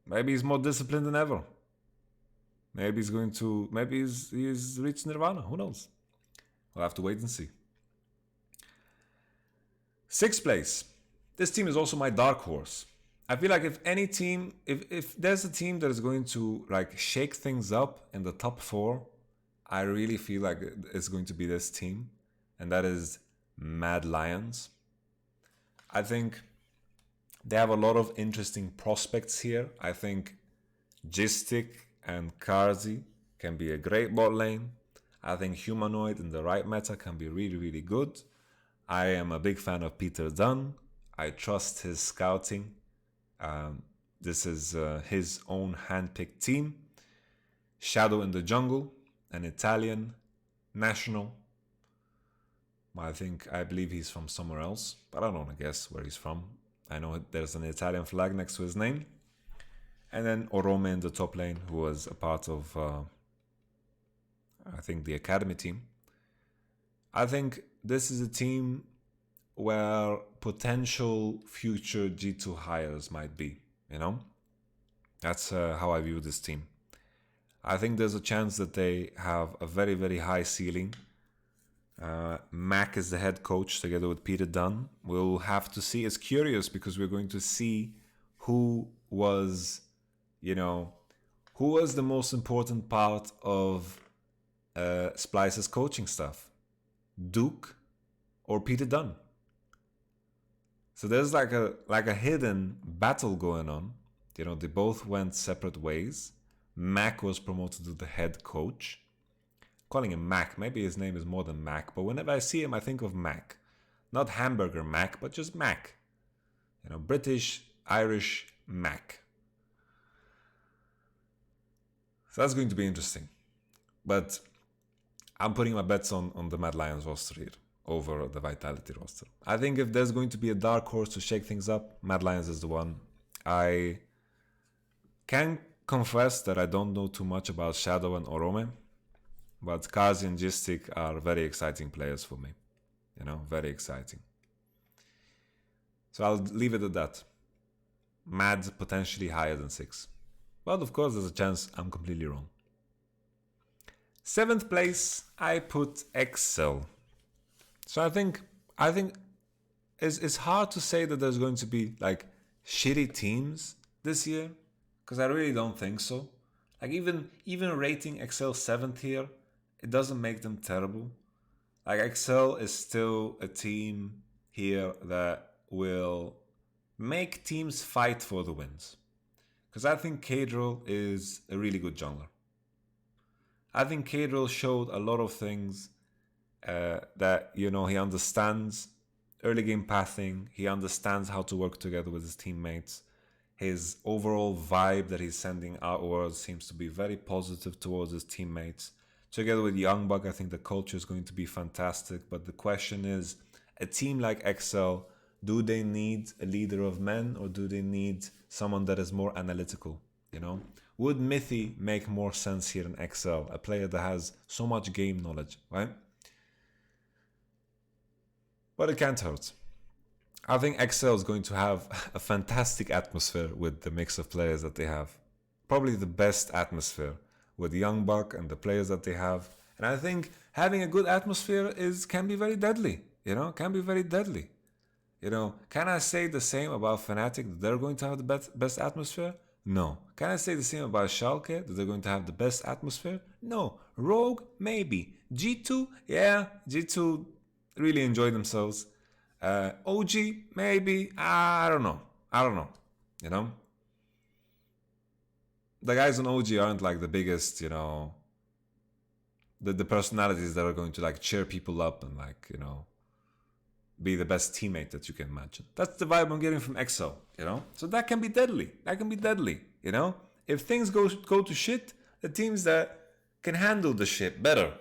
Maybe he's more disciplined than ever. Maybe he's reached Nirvana. Who knows? We'll have to wait and see. 6th place. This team is also my dark horse. I feel like if any team, if there's a team that is going to like shake things up in the top 4, I really feel like it's going to be this team, and that is Mad Lions. I think they have a lot of interesting prospects here. I think Gistic and Karzi can be a great bot lane. I think Humanoid in the right meta can be really, really good. I am a big fan of Peter Dunn. I trust his scouting. This is his own handpicked team. Shadow in the jungle, an Italian national. I believe he's from somewhere else, but I don't want to guess where he's from. I know there's an Italian flag next to his name. And then Orome in the top lane, who was a part of, I think, the academy team. I think this is a team where potential future G2 hires might be, you know? That's how I view this team. I think there's a chance that they have a very, very high ceiling. Mac is the head coach together with Peter Dunn. We'll have to see. It's curious because we're going to see who was the most important part of Splice's coaching staff, Duke or Peter Dunn. So there's like a hidden battle going on. You know, they both went separate ways. Mac was promoted to the head coach. calling him Mac. Maybe his name is more than Mac, but whenever I see him, I think of Mac. Not hamburger Mac, but just Mac. You know, British, Irish Mac. So that's going to be interesting. But I'm putting my bets on the Mad Lions roster here over the Vitality roster. I think if there's going to be a dark horse to shake things up, Mad Lions is the one. I can confess that I don't know too much about Shadow and Orome, but Kazi and Gistic are very exciting players for me. You know, very exciting. So I'll leave it at that. Mad potentially higher than 6. But of course, there's a chance I'm completely wrong. 7th place, I put Excel. So I think it's hard to say that there's going to be like shitty teams this year, because I really don't think so. Like even rating Excel 7th here, it doesn't make them terrible. Like Excel is still a team here that will make teams fight for the wins. Because I think Kadril is a really good jungler. I think Kadril showed a lot of things that, you know, he understands early game pathing. He understands how to work together with his teammates. His overall vibe that he's sending outwards seems to be very positive towards his teammates. Together with Youngbug, I think the culture is going to be fantastic. But the question is, a team like XL, do they need a leader of men or do they need someone that is more analytical, you know? Would Mithy make more sense here in XL, a player that has so much game knowledge, right? But it can't hurt. I think XL is going to have a fantastic atmosphere with the mix of players that they have. Probably the best atmosphere with Youngbuck and the players that they have. And I think having a good atmosphere can be very deadly, you know, can be very deadly. You know, can I say the same about Fnatic, that they're going to have the best atmosphere? No. Can I say the same about Schalke, that they're going to have the best atmosphere? No. Rogue? Maybe. G2? Yeah, G2 really enjoy themselves. OG? Maybe. I don't know. You know? The guys on OG aren't like the biggest, you know, the personalities that are going to like cheer people up and like, you know, be the best teammate that you can imagine. That's the vibe I'm getting from XL, you know? So that can be deadly. You know? If things go to shit, the teams that can handle the shit better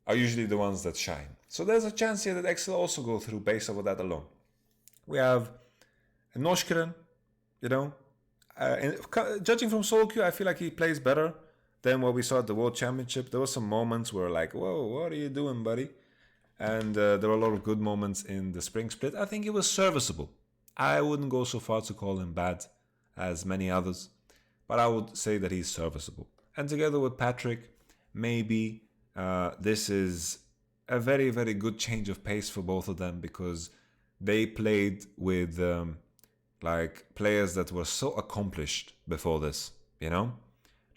are usually the ones that shine. So there's a chance here that XL also go through based on that alone. We have Noshkiren, you know? Judging from solo queue, I feel like he plays better than what we saw at the World Championship. There were some moments where like, whoa, what are you doing, buddy? And there were a lot of good moments in the spring split. I think it was serviceable. I wouldn't go so far to call him bad as many others, but I would say that he's serviceable. And together with Patrick, maybe this is a very, very good change of pace for both of them, because they played with like players that were so accomplished before this, you know?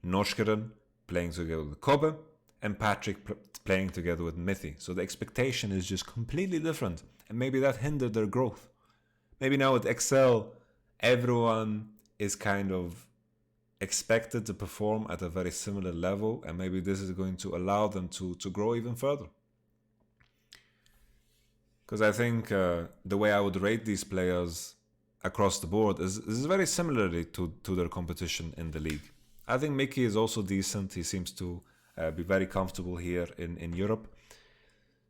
Noshkeren playing together with Kobe, and Patrick playing together with Mithy. So the expectation is just completely different. And maybe that hindered their growth. Maybe now with XL, everyone is kind of expected to perform at a very similar level. And maybe this is going to allow them to grow even further. Because I think the way I would rate these players across the board is very similarly to their competition in the league. I think Mickey is also decent. He seems to be very comfortable here in Europe.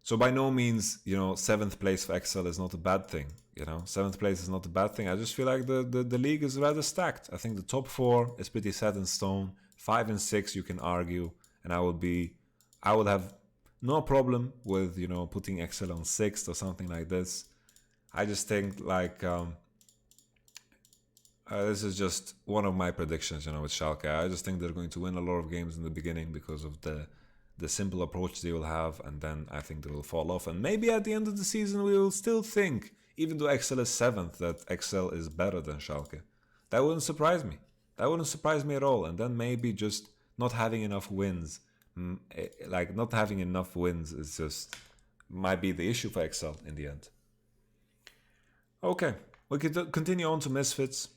So by no means, you know, 7th place for XL is not a bad thing. You know, 7th place is not a bad thing. I just feel like the league is rather stacked. I think the top 4 is pretty set in stone. 5 and 6 you can argue, and I would have no problem with, you know, putting XL on 6th or something like this. I just think like this is just one of my predictions, you know, with Schalke. I just think they're going to win a lot of games in the beginning because of the simple approach they will have, and then I think they will fall off. And maybe at the end of the season we will still think, even though XL is 7th, that XL is better than Schalke. That wouldn't surprise me. That wouldn't surprise me at all. And then maybe just not having enough wins, like not having enough wins is just might be the issue for XL in the end. Okay, we could continue on to Misfits.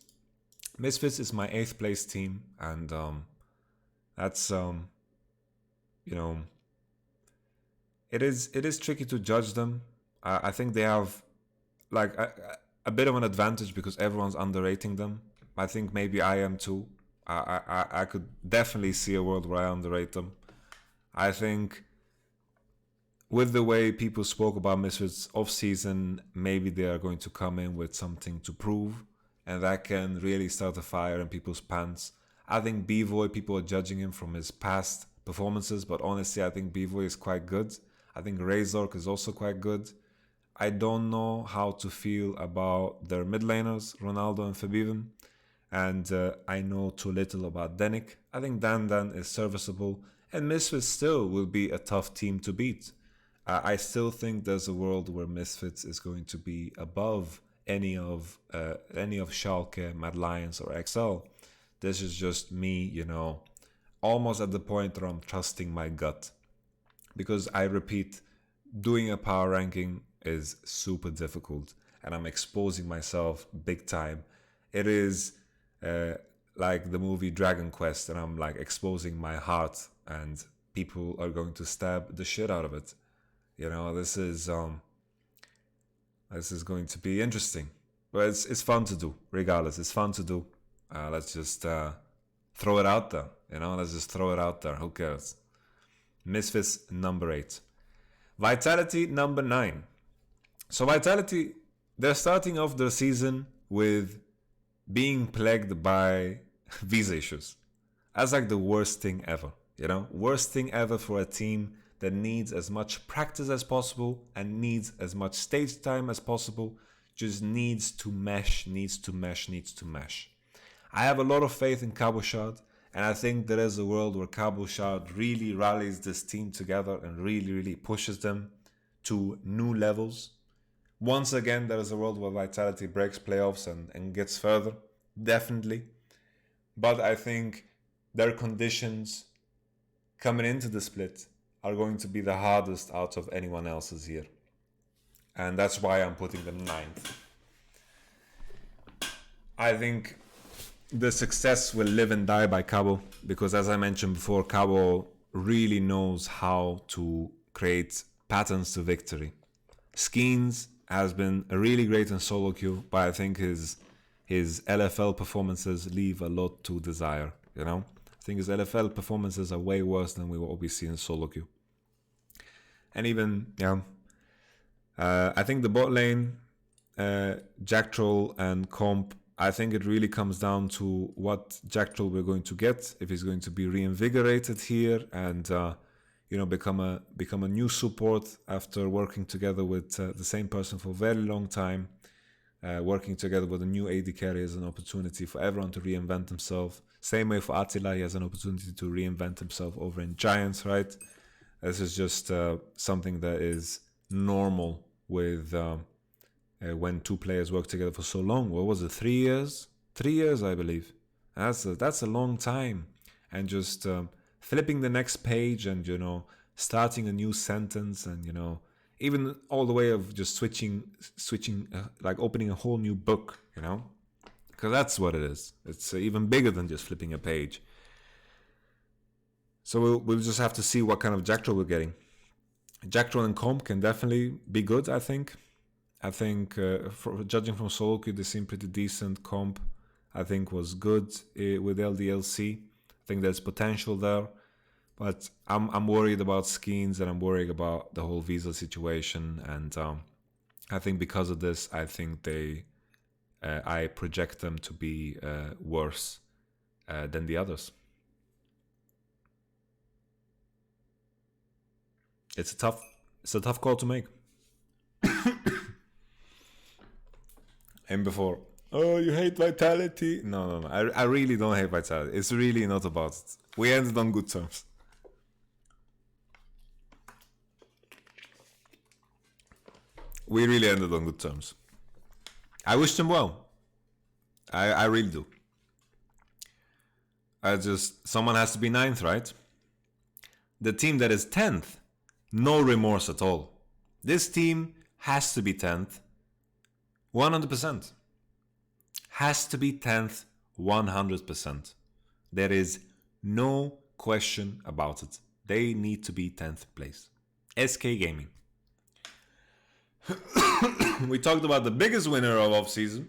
Misfits is my 8th place team, and that's you know, it is tricky to judge them. I think they have like a bit of an advantage because everyone's underrating them. I think maybe I am too. I could definitely see a world where I underrate them. I think with the way people spoke about Misfits off season, maybe they are going to come in with something to prove, and that can really start a fire in people's pants. I think B-Boy, people are judging him from his past performances, but honestly, I think B-Boy is quite good. I think Razork is also quite good. I don't know how to feel about their mid laners, Ronaldo and Fabiven, and I know too little about Denik. I think Dan is serviceable, and Misfits still will be a tough team to beat. I still think there's a world where Misfits is going to be above any of Schalke, Mad Lions, or XL. This is just me, almost at the point where I'm trusting my gut. Because I repeat, doing a power ranking is super difficult, and I'm exposing myself big time. It is like the movie Dragon Quest, and I'm like exposing my heart, and people are going to stab the shit out of it. This is going to be interesting, but it's fun to do. Regardless, it's fun to do. Let's just throw it out there. Let's just throw it out there. Who cares? Misfits number 8, Vitality number 9. So Vitality, they're starting off their season with being plagued by visa issues. That's like the worst thing ever. Worst thing ever for a team that needs as much practice as possible and needs as much stage time as possible. Just needs to mesh. I have a lot of faith in Cabochard, and I think there is a world where Cabochard really rallies this team together and really, really pushes them to new levels. Once again, there is a world where Vitality breaks playoffs and gets further, definitely. But I think their conditions coming into the split are going to be the hardest out of anyone else's here. And that's why I'm putting them 9th. I think the success will live and die by Cabo, because as I mentioned before, Cabo really knows how to create patterns to victory. Skeens has been really great in solo queue, but I think his LFL performances leave a lot to desire, I think his LFL performances are way worse than what we see in solo queue. And even, I think the bot lane, Jack Troll and Comp, I think it really comes down to what Jack Troll we're going to get, if he's going to be reinvigorated here and become a new support after working together with the same person for a very long time. Working together with a new AD carry is an opportunity for everyone to reinvent themselves. Same way for Attila, he has an opportunity to reinvent himself over in Giants, right? This is just something that is normal with when two players work together for so long. What was it, 3 years? 3 years, I believe. That's a long time. And just flipping the next page and, starting a new sentence and, even all the way of just switching, like opening a whole new book, because that's what it is. It's even bigger than just flipping a page. So we'll just have to see what kind of Jack Troll we're getting. Jack Troll and Comp can definitely be good, I think. For judging from solo queue, they seem pretty decent. Comp, I think, was good with LDLC. I think there's potential there. But I'm worried about Skeens, and I'm worried about the whole visa situation. And I think because of this, I think I project them to be worse than the others. It's a tough call to make. And before, oh, you hate Vitality? No. I really don't hate Vitality. It's really not about it. We ended on good terms. We really ended on good terms. I wish them well. I really do. Someone has to be 9th, right? The team that is 10th, no remorse at all. This team has to be 10th, 100%. Has to be 10th, 100%. There is no question about it. They need to be 10th place. SK Gaming. We talked about the biggest winner of off-season,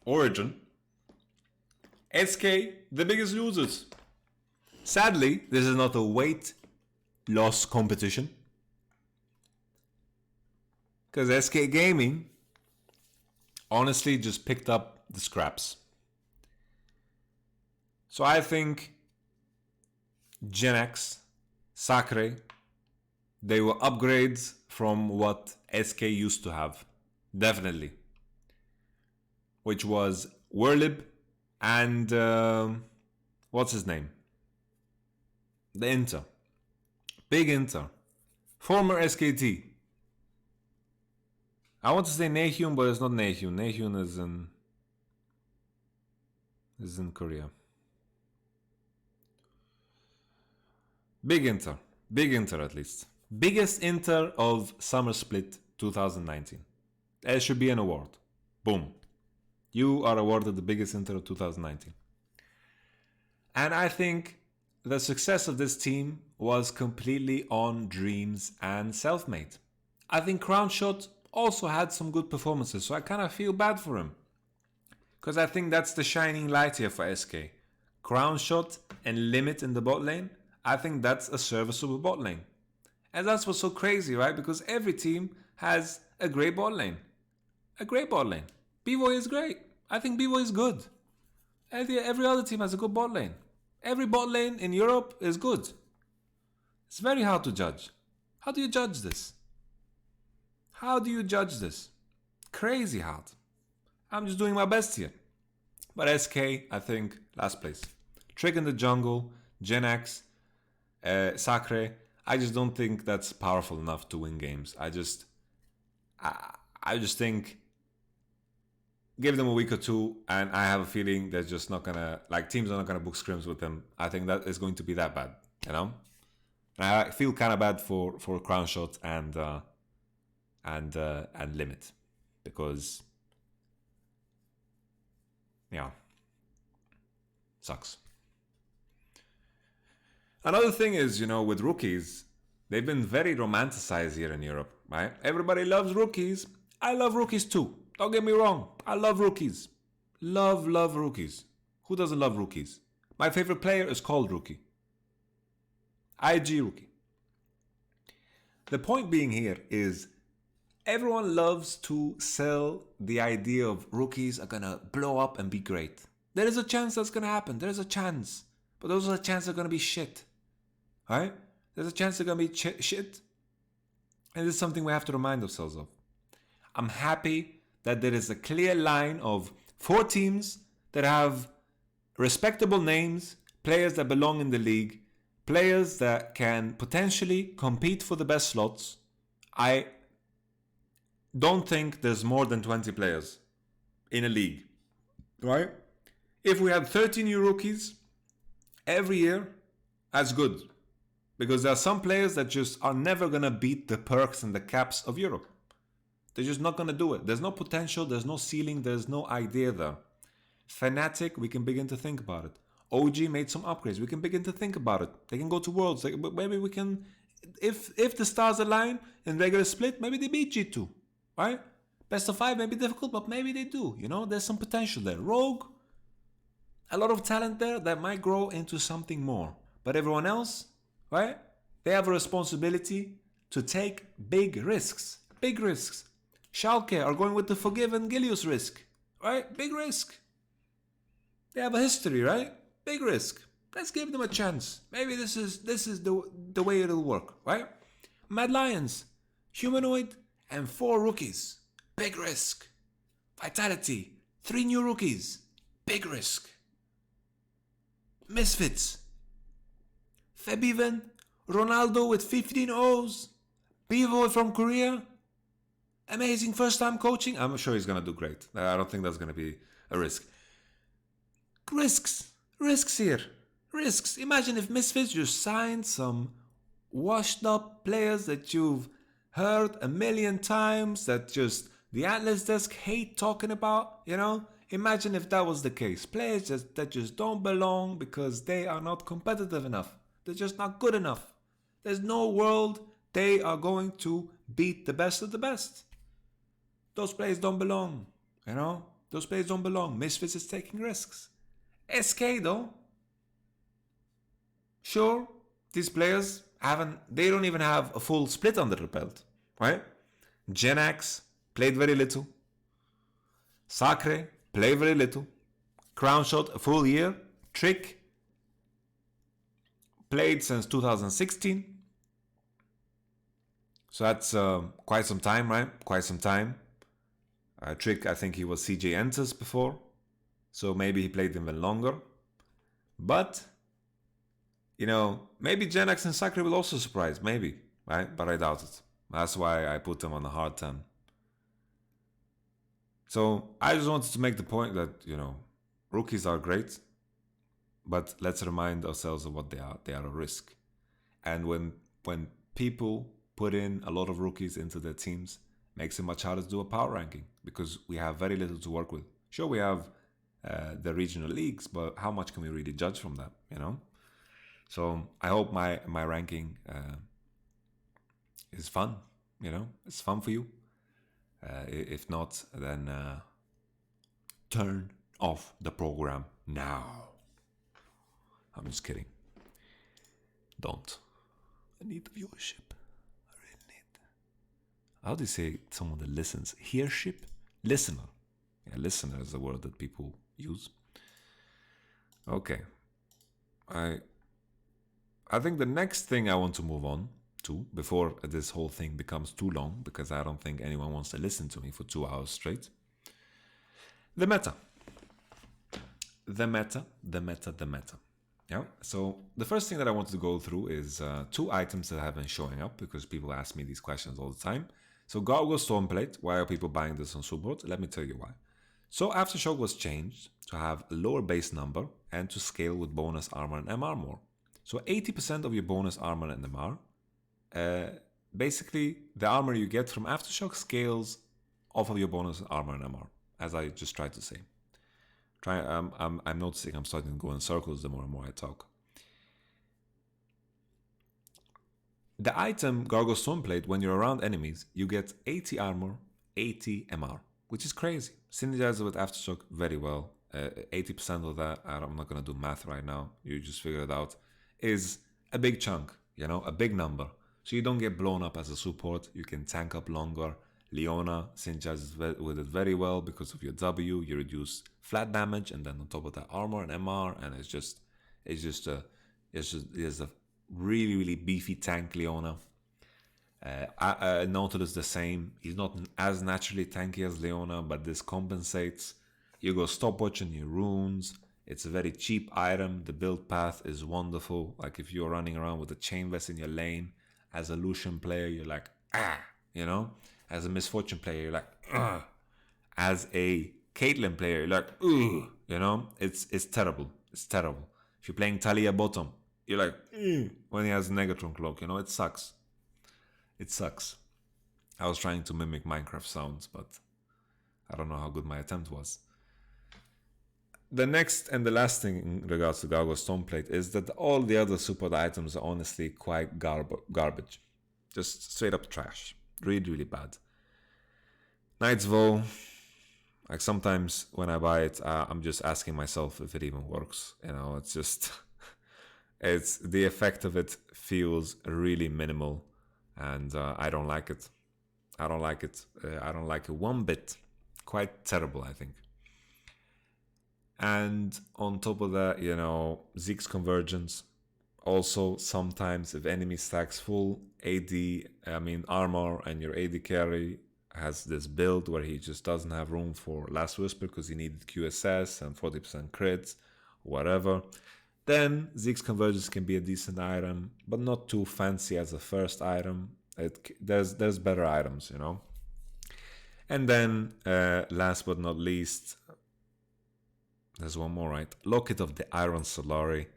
Origen. SK, the biggest losers. Sadly, this is not a weight loss competition. Because SK Gaming honestly just picked up the scraps. So I think Gen X, Sacre, they were upgrades from what SK used to have. Definitely. Which was Werlib and what's his name? The Inter. Big Inter. Former SKT. I want to say Nahyun, but it's not Nahyun. Nahyun is in Korea. Big Inter. Big Inter at least. Biggest Inter of Summer Split 2019. There should be an award. Boom. You are awarded the biggest Inter of 2019. And I think the success of this team was completely on dreams and self-made. I think Crownshot also had some good performances, so I kind of feel bad for him. Because I think that's the shining light here for SK. Crownshot and Limit in the bot lane, I think that's a serviceable bot lane. And that's what's so crazy, right? Because every team has a great bot lane. A great bot lane. B-Boy is great. I think B-Boy is good. Every other team has a good bot lane. Every bot lane in Europe is good. It's very hard to judge. How do you judge this? How do you judge this? Crazy hard. I'm just doing my best here. But SK, I think, last place. Trick in the jungle, Gen X, Sacre. I just don't think that's powerful enough to win games. I just think give them a week or two, and I have a feeling they're just not gonna, like, teams are not gonna book scrims with them. I think that is going to be that bad, you know. And I feel kind of bad for Crownshot and Limit, because yeah, sucks. Another thing is, you know, with rookies, they've been very romanticized here in Europe, right? Everybody loves rookies. I love rookies too. Don't get me wrong. I love rookies. Love rookies. Who doesn't love rookies? My favorite player is called Rookie. IG Rookie. The point being here is everyone loves to sell the idea of rookies are gonna blow up and be great. There is a chance that's gonna happen. There is a chance. But those are the chances are gonna be shit. Right? There's a chance they're gonna be shit. And this is something we have to remind ourselves of. I'm happy that there is a clear line of 4 teams that have respectable names, players that belong in the league, players that can potentially compete for the best slots. I don't think there's more than 20 players in a league, right? If we had 30 new rookies every year, that's good. Because there are some players that just are never going to beat the perks and the caps of Europe. They're just not going to do it. There's no potential, there's no ceiling, there's no idea there. Fnatic, we can begin to think about it. OG made some upgrades. We can begin to think about it. They can go to Worlds. Maybe we can, if the stars align in regular split, maybe they beat G2, right? Best of 5 may be difficult, but maybe they do. You know, there's some potential there. Rogue, a lot of talent there that might grow into something more. But everyone else, right? They have a responsibility to take big risks. Big risks. Schalke are going with the Forgiven Gilius risk, right? Big risk. They have a history, right? Big risk. Let's give them a chance. Maybe this is the way it'll work, right? Mad Lions, Humanoid, and 4 rookies. Big risk. Vitality, 3 new rookies. Big risk. Misfits, Febiven, Ronaldo with 15 O's, Pivo from Korea. Amazing first time coaching. I'm sure he's going to do great. I don't think that's going to be a risk. Risks here. Risks. Imagine if Misfits just signed some washed up players that you've heard a million times, that just the Atlas desk hate talking about, you know? Imagine if that was the case. Players that just don't belong because they are not competitive enough. They're just not good enough. There's no world They are going to beat the best of the best. Those players don't belong, you know? Those players don't belong. Misfits is taking risks. SK though, sure, these players they don't even have a full split under the belt, right? Genax played very little. Sacre played very little. Crownshot a full year. Trick played since 2016. So that's quite some time, right? Quite some time. Trick, I think he was CJ Enters before. So maybe he played even longer. But, you know, maybe Genax and Sacre will also surprise. Maybe, right? But I doubt it. That's why I put them on a hard 10. So I just wanted to make the point that, you know, rookies are great. But let's remind ourselves of what they are. They are a risk. And when people put in a lot of rookies into their teams, makes it much harder to do a power ranking because we have very little to work with. Sure, we have the regional leagues, but how much can we really judge from that, you know? So I hope my ranking is fun, you know? It's fun for you. If not, then turn off the program now. I'm just kidding. Don't. I need the viewership. I really need. How do you say someone that listens? Hearship? Listener. Yeah, listener is the word that people use. Okay. I think the next thing I want to move on to, before this whole thing becomes too long, because I don't think anyone wants to listen to me for 2 hours straight. The meta. The meta. Yeah, so the first thing that I want to go through is 2 items that have been showing up because people ask me these questions all the time. So Gargoyle Stormplate, why are people buying this on support? Let me tell you why. So Aftershock was changed to have a lower base number and to scale with bonus armor and MR more. So 80% of your bonus armor and MR, basically the armor you get from Aftershock scales off of your bonus armor and MR, as I just tried to say. I'm noticing I'm starting to go in circles the more and more I talk. The item Gargoyle Stoneplate, when you're around enemies, you get 80 armor, 80 MR, which is crazy. Synergizes with Aftershock very well. 80% of that, I'm not going to do math right now, you just figure it out, is a big chunk, you know, a big number. So you don't get blown up as a support, you can tank up longer. Leona synergizes with it very well because of your W. You reduce flat damage, and then on top of that, armor and MR, and it's just a really, really beefy tank. Leona. Nautilus the same. He's not as naturally tanky as Leona, but this compensates. You go stopwatch on your runes. It's a very cheap item. The build path is wonderful. Like if you're running around with a chain vest in your lane, as a Lucian player, you're like, you know. As a Misfortune player, you're like, ugh. As a Caitlyn player, you're like, ugh. You know, it's terrible. It's terrible. If you're playing Talia bottom, you're like, when he has Negatron Cloak, you know, it sucks. It sucks. I was trying to mimic Minecraft sounds, but I don't know how good my attempt was. The next and the last thing in regards to Gargoyle Stoneplate is that all the other support items are honestly quite garbage. Just straight up trash. Really, really bad. Knight's Vow, like sometimes when I buy it, I'm just asking myself if it even works. You know, it's just, it's the effect of it feels really minimal, and I don't like it. I don't like it. I don't like it one bit. Quite terrible, I think. And on top of that, you know, Zeke's Convergence. Also, sometimes if enemy stacks full armor, and your AD carry has this build where he just doesn't have room for Last Whisper because he needed QSS and 40% crits, whatever, then Zeke's Convergence can be a decent item, but not too fancy as a first item. There's better items, you know. And then, last but not least, there's one more, right? Locket of the Iron Solari.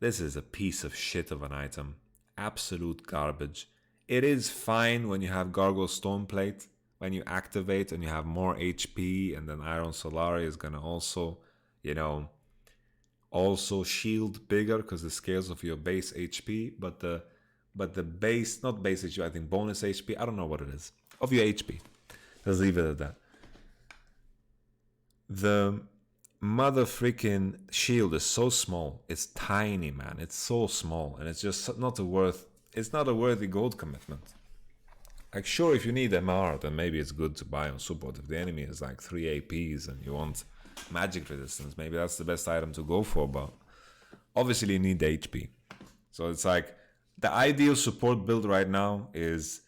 This is a piece of shit of an item. Absolute garbage. It is fine when you have Gargoyle Stoneplate, when you activate and you have more HP, and then Iron Solari is gonna also, you know, also shield bigger because it scales of your base HP. But but the base, not base HP, I think bonus HP, I don't know what it is, of your HP. Let's leave it at that. The mother freaking shield is so small. It's tiny, man. It's so small, and it's just not it's not a worthy gold commitment. Like, sure, if you need MR, then maybe it's good to buy on support. If the enemy is like 3 APs and you want magic resistance, maybe that's the best item to go for, but obviously you need the HP. So it's like, the ideal support build right now is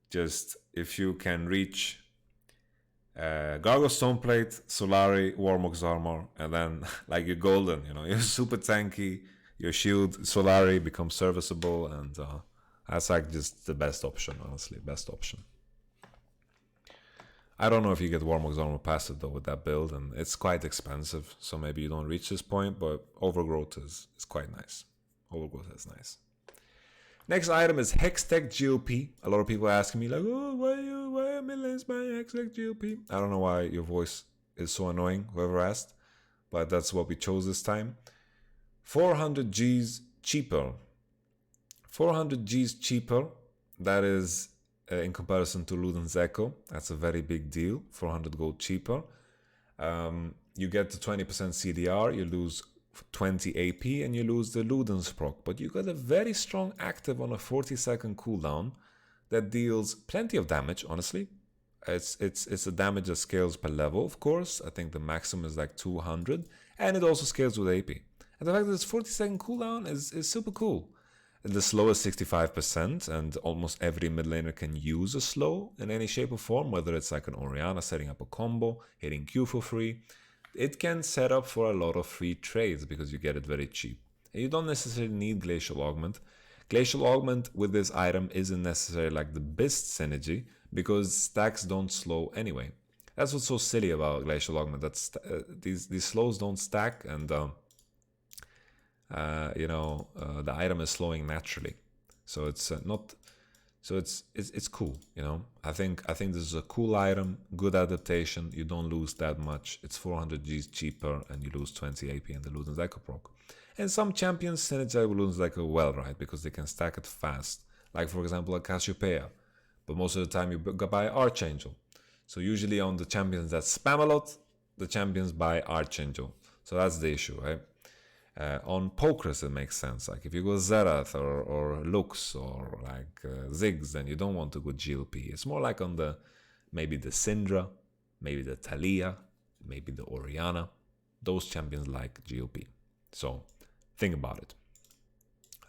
just if you can reach Gargo Stoneplate, Solari, Warmox Armor, and then like you're golden, you know, you're super tanky, your shield, Solari becomes serviceable, and that's like just the best option, honestly, best option. I don't know if you get Warmox Armor passive though with that build, and it's quite expensive, so maybe you don't reach this point, but Overgrowth is quite nice. Overgrowth is nice. Next item is Hextech GOP. A lot of people are asking me like, oh, why are millions buying Hextech GOP? I don't know why your voice is so annoying, whoever asked, but that's what we chose this time. 400 G's cheaper. 400 G's cheaper. That is in comparison to Luden's Echo. That's a very big deal. 400 gold cheaper. You get the 20% CDR. You lose 20 AP and you lose the Luden's proc, but you got a very strong active on a 40-second cooldown that deals plenty of damage. Honestly, it's a damage that scales per level. Of course, I think the maximum is like 200, and it also scales with AP. And the fact that this 40-second cooldown is super cool. The slow is 65%, and almost every mid laner can use a slow in any shape or form, whether it's like an Oriana setting up a combo, hitting Q for free. It can set up for a lot of free trades because you get it very cheap. And you don't necessarily need Glacial Augment. Glacial Augment with this item isn't necessarily like the best synergy because stacks don't slow anyway. That's what's so silly about Glacial Augment. That's these slows don't stack, and the item is slowing naturally. So it's not. So it's cool, you know. I think this is a cool item, good adaptation. You don't lose that much. It's 400 G's cheaper, and you lose 20 AP in the Luden's Echo proc. And some champions synergize with Luden's Echo well, right? Because they can stack it fast. Like for example, a Cassiopeia. But most of the time you buy Archangel. So usually on the champions that spam a lot, the champions buy Archangel. So that's the issue, right? On Pokers it makes sense. Like if you go Zerath or Lux or like Ziggs, then you don't want to go GLP. It's more like on maybe the Syndra, maybe the Thalia, maybe the Oriana. Those champions like GLP. So think about it.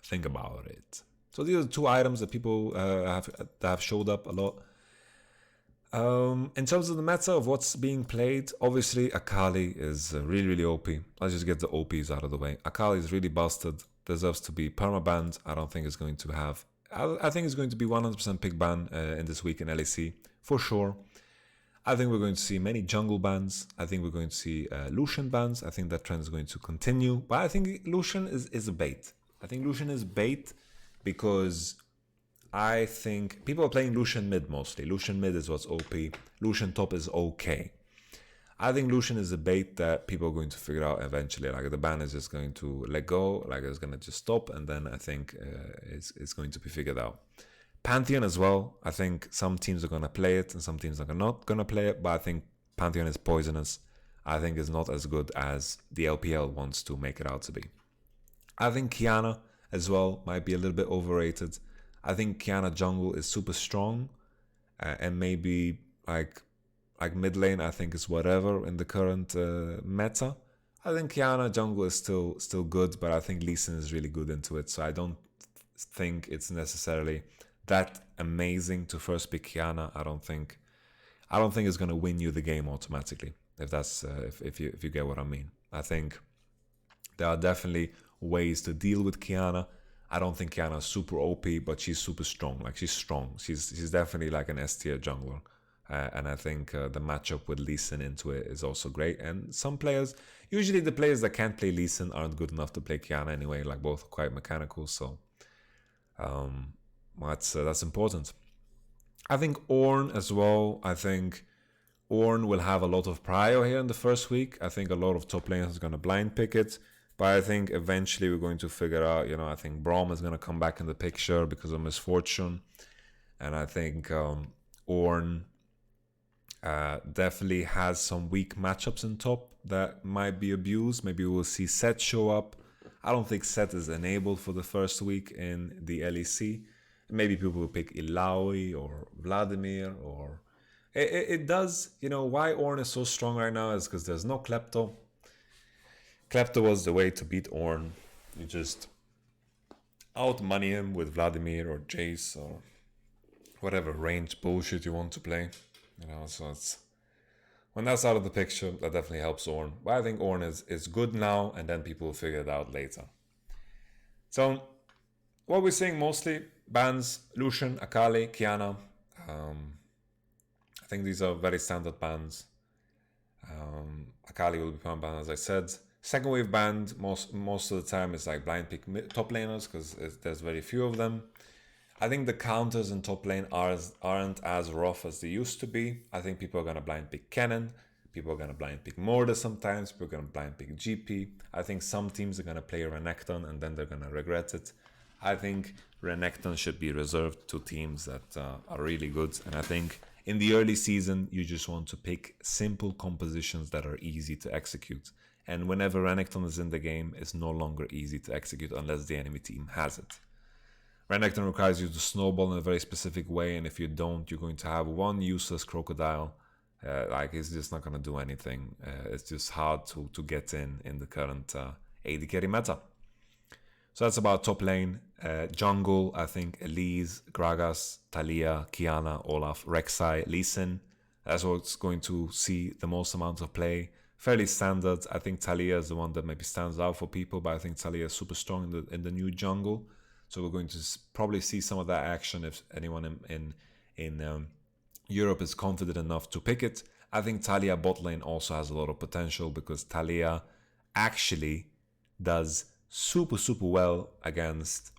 Think about it. So these are the two items that people have showed up a lot. In terms of the meta of what's being played, obviously Akali is really, really OP. Let's just get the OPs out of the way. Akali is really busted, deserves to be permabanned. I don't think it's going to have... I think it's going to be 100% pick ban in this week in LEC, for sure. I think we're going to see many jungle bans. I think we're going to see Lucian bans. I think that trend is going to continue. But I think Lucian is a bait. I think Lucian is bait because... I think people are playing Lucian mid mostly. Lucian mid is what's OP. Lucian top is okay. I think Lucian is a bait that people are going to figure out eventually. Like the ban is just going to let go, like it's going to just stop, and then I think it's going to be figured out. Pantheon as well. I think some teams are going to play it and some teams are not going to play it, but I think Pantheon is poisonous. I think it's not as good as the LPL wants to make it out to be. I think Kiana as well might be a little bit overrated. I think Kiana jungle is super strong, and maybe like mid lane I think is whatever in the current meta. I think Kiana jungle is still good, but I think Lee Sin is really good into it, so I don't think it's necessarily that amazing to first pick Kiana. I don't think it's gonna win you the game automatically. If that's if you get what I mean. I think there are definitely ways to deal with Kiana. I don't think Kiana is super OP, but she's super strong. Like she's strong. She's definitely like an S tier jungler. And I think the matchup with Lee Sin into it is also great. And some players, usually the players that can't play Lee Sin aren't good enough to play Kiana anyway. Like both are quite mechanical, so that's important. I think Ornn as well. I think Ornn will have a lot of prio here in the first week. I think a lot of top laners are going to blind pick it. But I think eventually we're going to figure out, I think Braum is going to come back in the picture because of Misfortune. And I think Ornn definitely has some weak matchups in top that might be abused. Maybe we'll see Set show up. I don't think Set is enabled for the first week in the LEC. Maybe people will pick Ilaoi or Vladimir or... It does, why Ornn is so strong right now is because there's no Klepto. Klepto was the way to beat Ornn. You just out money him with Vladimir or Jace or whatever range bullshit you want to play. So it's when that's out of the picture, that definitely helps Ornn. But I think Ornn is good now, and then people will figure it out later. So what we're seeing mostly bans: Lucian, Akali, Kiana. I think these are very standard bans. Akali will become banned, as I said. Second wave banned most of the time is like blind pick top laners because there's very few of them. I think the counters in top lane aren't as rough as they used to be. I think people are going to blind pick Cannon. People are going to blind pick Morda sometimes. People are going to blind pick GP. I think some teams are going to play Renekton and then they're going to regret it. I think Renekton should be reserved to teams that are really good. And I think in the early season, you just want to pick simple compositions that are easy to execute. And whenever Renekton is in the game, it's no longer easy to execute unless the enemy team has it. Renekton requires you to snowball in a very specific way, and if you don't, you're going to have one useless crocodile. It's just not going to do anything. It's just hard to get in the current AD carry meta. So that's about top lane. Jungle, I think Elise, Gragas, Taliyah, Kiana, Olaf, Rek'Sai, Lee Sin. That's what's going to see the most amount of play. Fairly standard. I think Taliyah is the one that maybe stands out for people, but I think Taliyah is super strong in the new jungle. So we're going to probably see some of that action if anyone in Europe is confident enough to pick it. I think Taliyah bot lane also has a lot of potential because Taliyah actually does super well against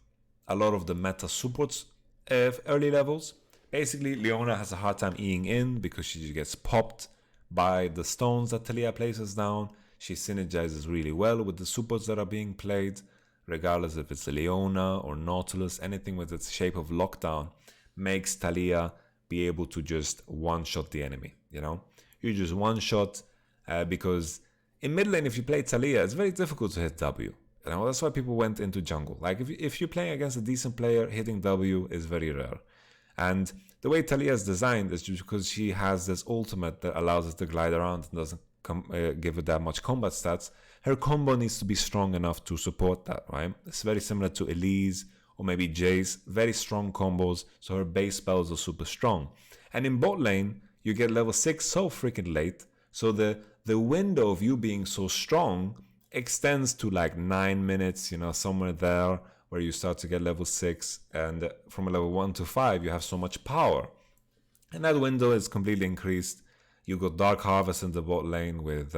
a lot of the meta supports early levels. Basically, Leona has a hard time Eing in because she gets popped by the stones that Taliyah places down. She synergizes really well with the supports that are being played, regardless if it's Leona or Nautilus. Anything with its shape of lockdown makes Taliyah be able to just one-shot the enemy, You just one-shot because in mid lane, if you play Taliyah, it's very difficult to hit W. That's why people went into jungle. Like if you're playing against a decent player, hitting W is very rare. And the way Taliyah is designed is just because she has this ultimate that allows her to glide around and doesn't give her that much combat stats. Her combo needs to be strong enough to support that, right? It's very similar to Elise or maybe Jace. Very strong combos, so her base spells are super strong. And in bot lane, you get level 6 so freaking late, so the window of you being so strong extends to like 9 minutes, somewhere there, where you start to get level 6, and from level 1 to 5 you have so much power, and that window is completely increased. You got Dark Harvest in the bot lane with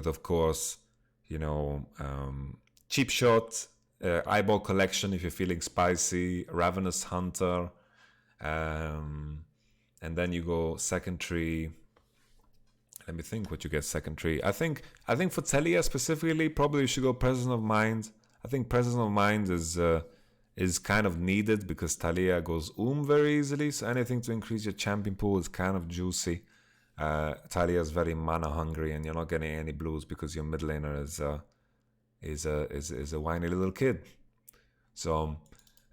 of course Cheap Shot, Eyeball Collection if you're feeling spicy, Ravenous Hunter, and then you go second tree. Let me think what you get second tree. I think for Taliyah specifically, probably you should go Presence of Mind. I think Presence of Mind is kind of needed because Taliyah goes very easily. So anything to increase your champion pool is kind of juicy. Taliyah is very mana hungry, and you're not getting any blues because your mid laner is a whiny little kid. So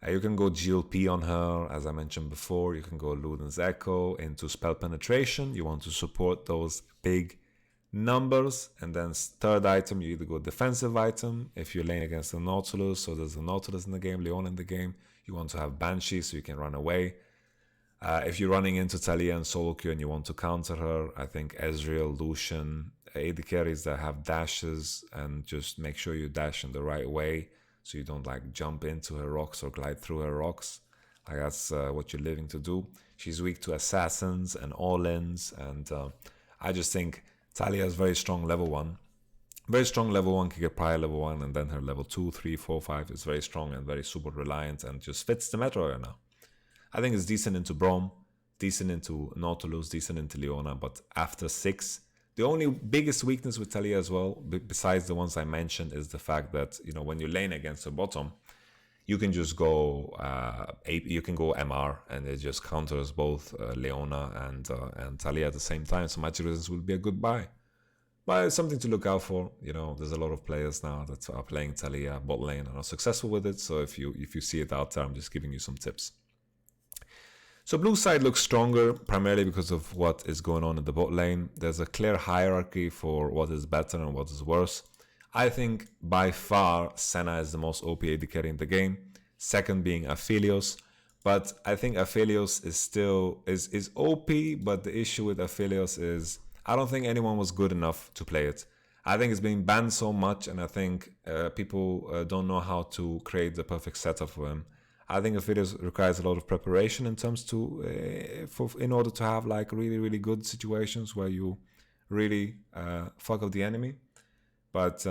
you can go GLP on her, as I mentioned before. You can go Luden's Echo into spell penetration. You want to support those big numbers. And then third item, you either go defensive item if you're laying against a Nautilus, so there's a Nautilus in the game, Leon in the game. You want to have Banshee so you can run away. If you're running into Taliyah and solo queue and you want to counter her, I think Ezreal, Lucian, AD carries that have dashes, and just make sure you dash in the right way so you don't like jump into her rocks or glide through her rocks. Like that's what you're living to do. She's weak to assassins and all-ins, and I just think Taliyah is very strong level 1. Very strong level 1, can get prior level 1, and then her level 2, 3, 4, 5 is very strong and very super reliant and just fits the meta right now. I think it's decent into Braum, decent into Nautilus, decent into Leona, but after 6, The only biggest weakness with Talia as well, besides the ones I mentioned, is the fact that, you know, when you lane against the bottom, you can just go you can go MR, and it just counters both Leona and Talia at the same time. So match resistance will be a good buy. But it's something to look out for. You know, there's a lot of players now that are playing Talia bot lane and are successful with it. So if you see it out there, I'm just giving you some tips. So blue side looks stronger, primarily because of what is going on in the bot lane. There's a clear hierarchy for what is better and what is worse. I think by far Senna is the most OP AD carry in the game. Second being Aphelios. But I think Aphelios is still is OP, but the issue with Aphelios is I don't think anyone was good enough to play it. I think it's being banned so much, and I think people don't know how to create the perfect setup for him. I think Aphelios requires a lot of preparation in terms to in order to have like really good situations where you really fuck up the enemy. But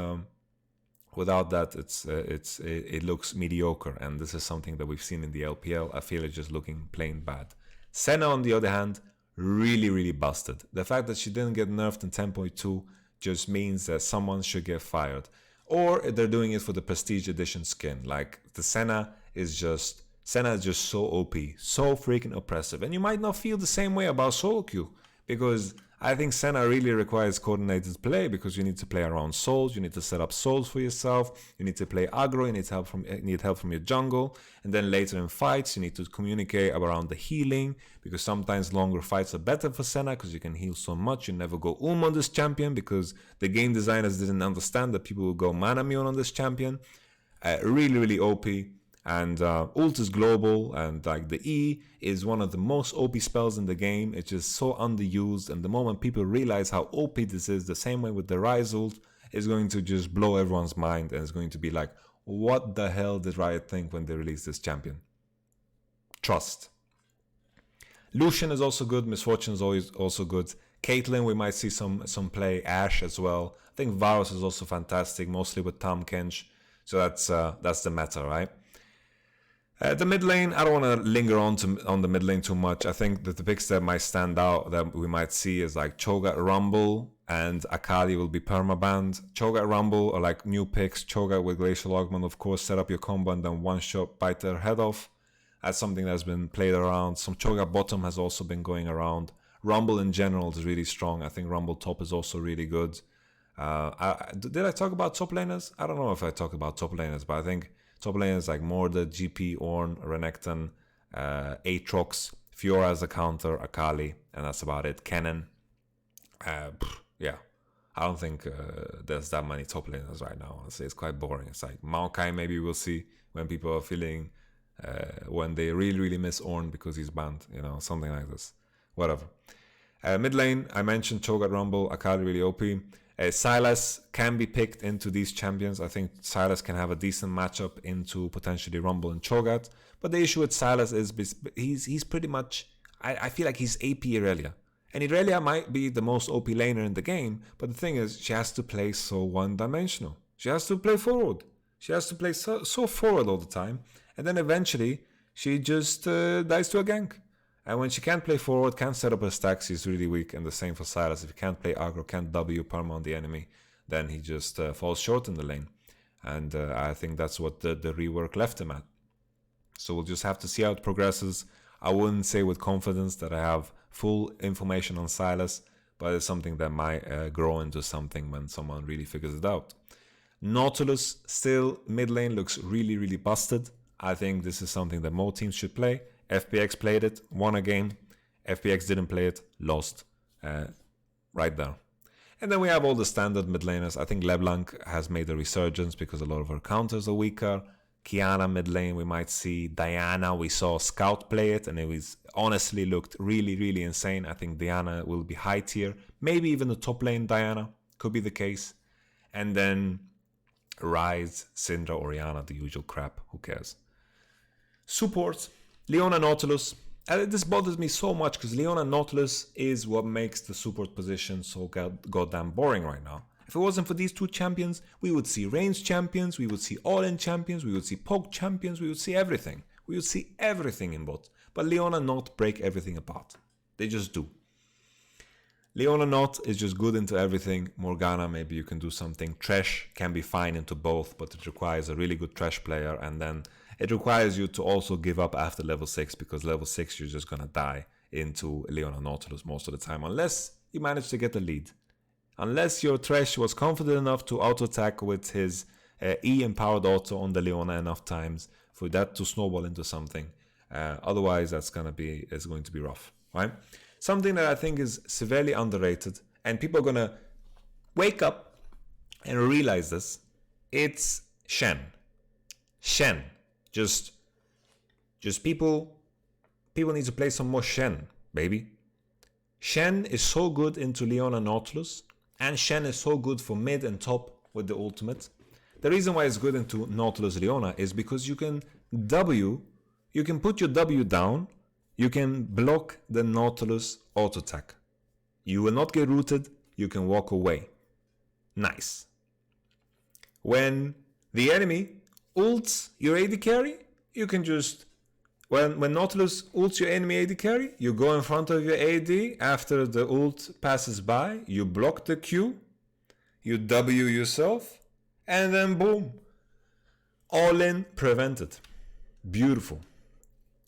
without that, it looks mediocre, and this is something that we've seen in the LPL. Aphelios just looking plain bad. Senna, on the other hand, really busted. The fact that she didn't get nerfed in 10.2 just means that someone should get fired, or they're doing it for the Prestige Edition skin. Like the Senna is just so OP, so freaking oppressive. And you might not feel the same way about solo queue, because I think Senna really requires coordinated play, because you need to play around souls, you need to set up souls for yourself, you need to play aggro, you need help from your jungle, and then later in fights you need to communicate around the healing, because sometimes longer fights are better for Senna because you can heal so much. You never go on this champion because the game designers didn't understand that people will go mana mule on this champion. Really OP. And ult is global, and like the E is one of the most OP spells in the game. It's just so underused, and the moment people realize how OP this is, the same way with the Rise ult, is going to just blow everyone's mind, and it's going to be like, what the hell did Riot think when they released this champion? Trust. Lucian is also good. Misfortune is always also good. Caitlyn, we might see some play. Ashe as well. I think Varus is also fantastic, mostly with Tahm Kench. So that's the meta, right? The mid lane, I don't want to linger on the mid lane too much. I think that the picks that might stand out that we might see is like Cho'Gath Rumble and Akali will be permabanned. Cho'Gath Rumble are like new picks. Cho'Gath with Glacial Augment, of course, set up your combo and then one shot bite their head off. That's something that's been played around. Some Cho'Gath bottom has also been going around. Rumble in general is really strong. I think Rumble top is also really good. Did I talk about top laners? I don't know if I talked about top laners, but I think top laners like Mordred, GP, Ornn, Renekton, Aatrox, Fiora as a counter, Akali, and that's about it. Cannon. Yeah, I don't think there's that many top laners right now. Honestly, it's quite boring. It's like Maokai, maybe we'll see when people are feeling, when they really miss Ornn because he's banned, you know, something like this. Whatever. Mid lane, I mentioned Cho'Gath Rumble, Akali really OP. Sylas can be picked into these champions. I think Sylas can have a decent matchup into potentially Rumble and Cho'Gath. But the issue with Sylas is he's pretty much, I feel like he's AP Irelia. And Irelia might be the most OP laner in the game, but the thing is, she has to play so one-dimensional. She has to play forward. She has to play so forward all the time. And then eventually, she just dies to a gank. And when she can't play forward, can't set up her stacks, she's really weak. And the same for Sylas. If he can't play aggro, can't W perma on the enemy, then he just falls short in the lane. And I think that's what the rework left him at. So we'll just have to see how it progresses. I wouldn't say with confidence that I have full information on Sylas, but it's something that might grow into something when someone really figures it out. Nautilus, still mid lane, looks really busted. I think this is something that more teams should play. FPX played it, won a game. FPX didn't play it, lost. Right there. And then we have all the standard mid laners. I think LeBlanc has made a resurgence because a lot of her counters are weaker. Kiana mid lane, we might see. Diana, we saw Scout play it, and it was honestly looked really insane. I think Diana will be high tier. Maybe even the top lane Diana. Could be the case. And then Ryze, Syndra, Orianna, the usual crap. Who cares? Support. Leona Nautilus. This bothers me so much because Leona Nautilus is what makes the support position so goddamn boring right now. If it wasn't for these two champions, we would see range champions, we would see all-in champions, we would see poke champions, we would see everything. We would see everything in bot. But Leona not break everything apart. They just do. Leona not is just good into everything. Morgana, maybe you can do something. Thresh can be fine into both, but it requires a really good Thresh player, and then it requires you to also give up after level 6, because level 6 you're just gonna die into Leona Nautilus most of the time, unless you manage to get the lead. Unless your Thresh was confident enough to auto-attack with his E-empowered auto on the Leona enough times for that to snowball into something. Otherwise, it's going to be rough, right? Something that I think is severely underrated, and people are going to wake up and realize this, it's Shen. Shen. Just people need to play some more Shen, baby. Shen is so good into Leona Nautilus, and Shen is so good for mid and top with the ultimate. The reason why it's good into Nautilus Leona is because you can put your W down, you can block the Nautilus auto attack. You will not get rooted, you can walk away. Nice. When the enemy ults your AD carry, you can just, when Nautilus ults your enemy AD carry, you go in front of your AD after the ult passes by, you block the Q, you W yourself, and then boom. All in prevented. Beautiful.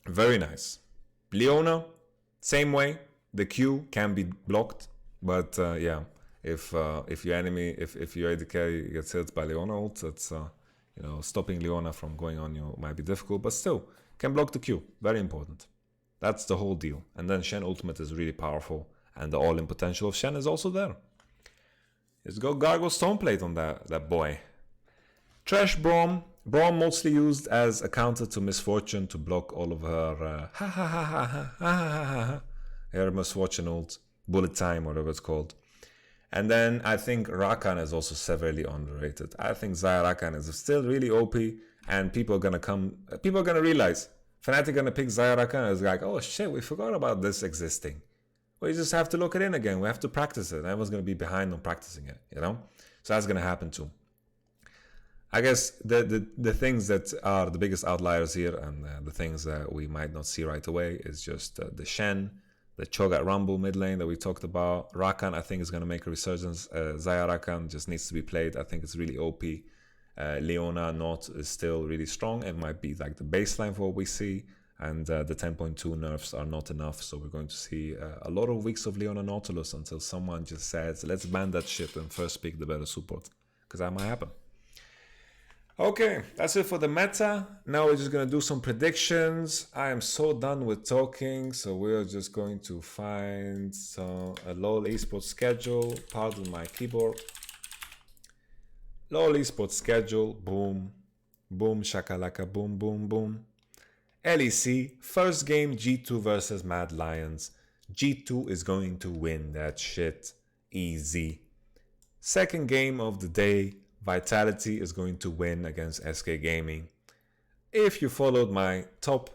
Very nice. Leona, same way. The Q can be blocked, but yeah, if your AD carry gets hit by Leona ult, it's stopping Leona from going on you might be difficult, but still can block the Q. Very important. That's the whole deal. And then Shen ultimate is really powerful, and the all-in potential of Shen is also there. Let's go Gargle Stoneplate on that boy. Thresh Braum. Braum mostly used as a counter to Misfortune to block all of her her Misfortune ult, bullet time, whatever it's called. And then I think Rakan is also severely underrated. I think Xayah Rakan is still really OP, and people are gonna realize Fnatic gonna pick Xayah Rakan as like, oh shit, we forgot about this existing. We just have to look it in again. We have to practice it. Everyone's going to be behind on practicing it, So that's going to happen too. I guess the things that are the biggest outliers here, and the things that we might not see right away, is just the Shen, the Cho'Gath Rumble mid lane that we talked about. Rakan, I think, is going to make a resurgence. Xayah Rakan just needs to be played. I think it's really OP. Leona Not is still really strong. It might be like the baseline for what we see. And the 10.2 nerfs are not enough, so we're going to see a lot of weeks of Leona Nautilus until someone just says, let's ban that shit and first pick the better support, because that might happen. Okay, that's it for the meta. Now we're just going to do some predictions. I am so done with talking, so we're just going to find a LoL Esports schedule. Pardon my keyboard. LoL Esports schedule, boom, boom, shakalaka, boom, boom, boom. LEC, first game G2 versus Mad Lions. G2 is going to win that shit easy. Second game of the day, Vitality is going to win against SK Gaming. If you followed my top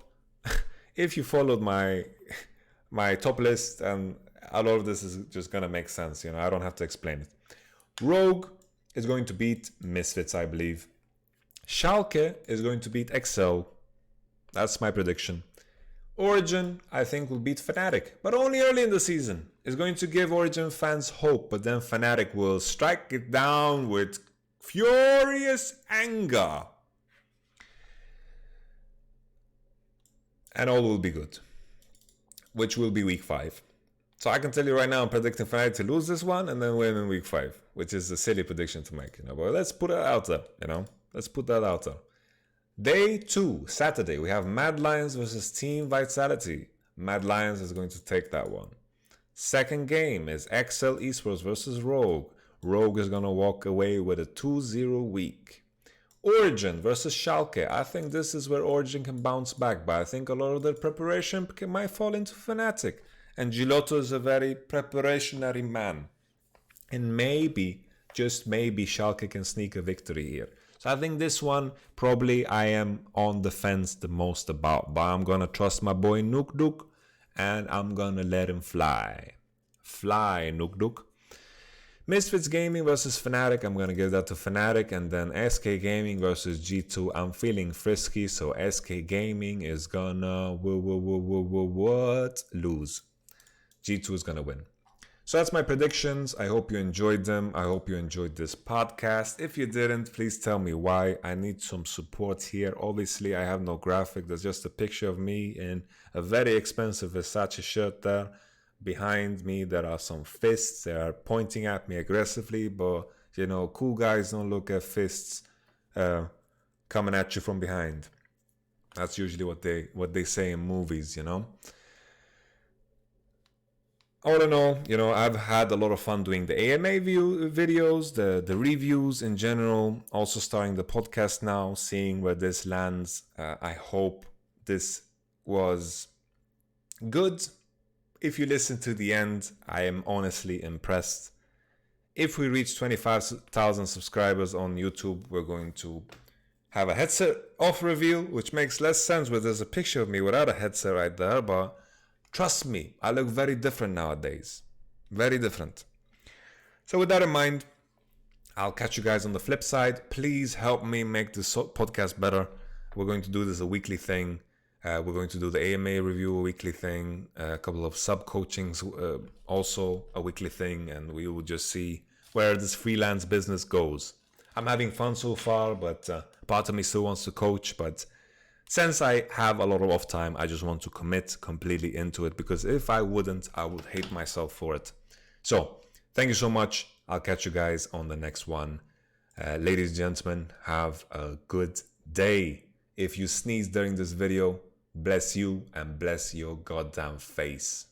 list, and a lot of this is just gonna make sense, I don't have to explain it. Rogue is going to beat Misfits, I believe. Schalke is going to beat Excel. That's my prediction. Origen, I think, will beat Fnatic, but only early in the season. It's going to give Origen fans hope, but then Fnatic will strike it down with furious anger. And all will be good, which will be week 5. So I can tell you right now, I'm predicting Fnatic to lose this one and then win in week 5, which is a silly prediction to make, but let's put it out there, Let's put that out there. Day 2, Saturday, we have Mad Lions versus Team Vitality. Mad Lions is going to take that one. Second game is XL Esports versus Rogue. Rogue is going to walk away with a 2-0 week. Origen versus Schalke. I think this is where Origen can bounce back, but I think a lot of their preparation might fall into Fnatic. And Giotto is a very preparationary man. And maybe, just maybe, Schalke can sneak a victory here. So I think this one, probably I am on the fence the most about. But I'm going to trust my boy Nook Dook, and I'm going to let him fly. Fly, Nook Dook. Misfits Gaming versus Fnatic. I'm going to give that to Fnatic. And then SK Gaming versus G2. I'm feeling frisky, so SK Gaming is going to lose. G2 is going to win. So that's my predictions. I hope you enjoyed them. I hope you enjoyed this podcast. If you didn't, please tell me why. I need some support here. Obviously, I have no graphic. There's just a picture of me in a very expensive Versace shirt there. Behind me, there are some fists. They are pointing at me aggressively, but you know, cool guys don't look at fists coming at you from behind. That's usually what they say in movies, you know. All in all, you know, I've had a lot of fun doing the AMA videos, the reviews in general, also starting the podcast now, seeing where this lands. I hope this was good. If you listen to the end, I am honestly impressed. If we reach 25,000 subscribers on YouTube, we're going to have a headset off reveal, which makes less sense where there's a picture of me without a headset right there, but trust me, I look very different nowadays. Very different. So with that in mind, I'll catch you guys on the flip side. Please help me make this podcast better. We're going to do this a weekly thing. We're going to do the AMA review a weekly thing. A couple of sub-coachings also a weekly thing. And we will just see where this freelance business goes. I'm having fun so far, but part of me still wants to coach. But since I have a lot of off time, I just want to commit completely into it, because if I wouldn't, I would hate myself for it. So thank you so much. I'll catch you guys on the next one. Ladies and gentlemen, have a good day. If you sneeze during this video, bless you and bless your goddamn face.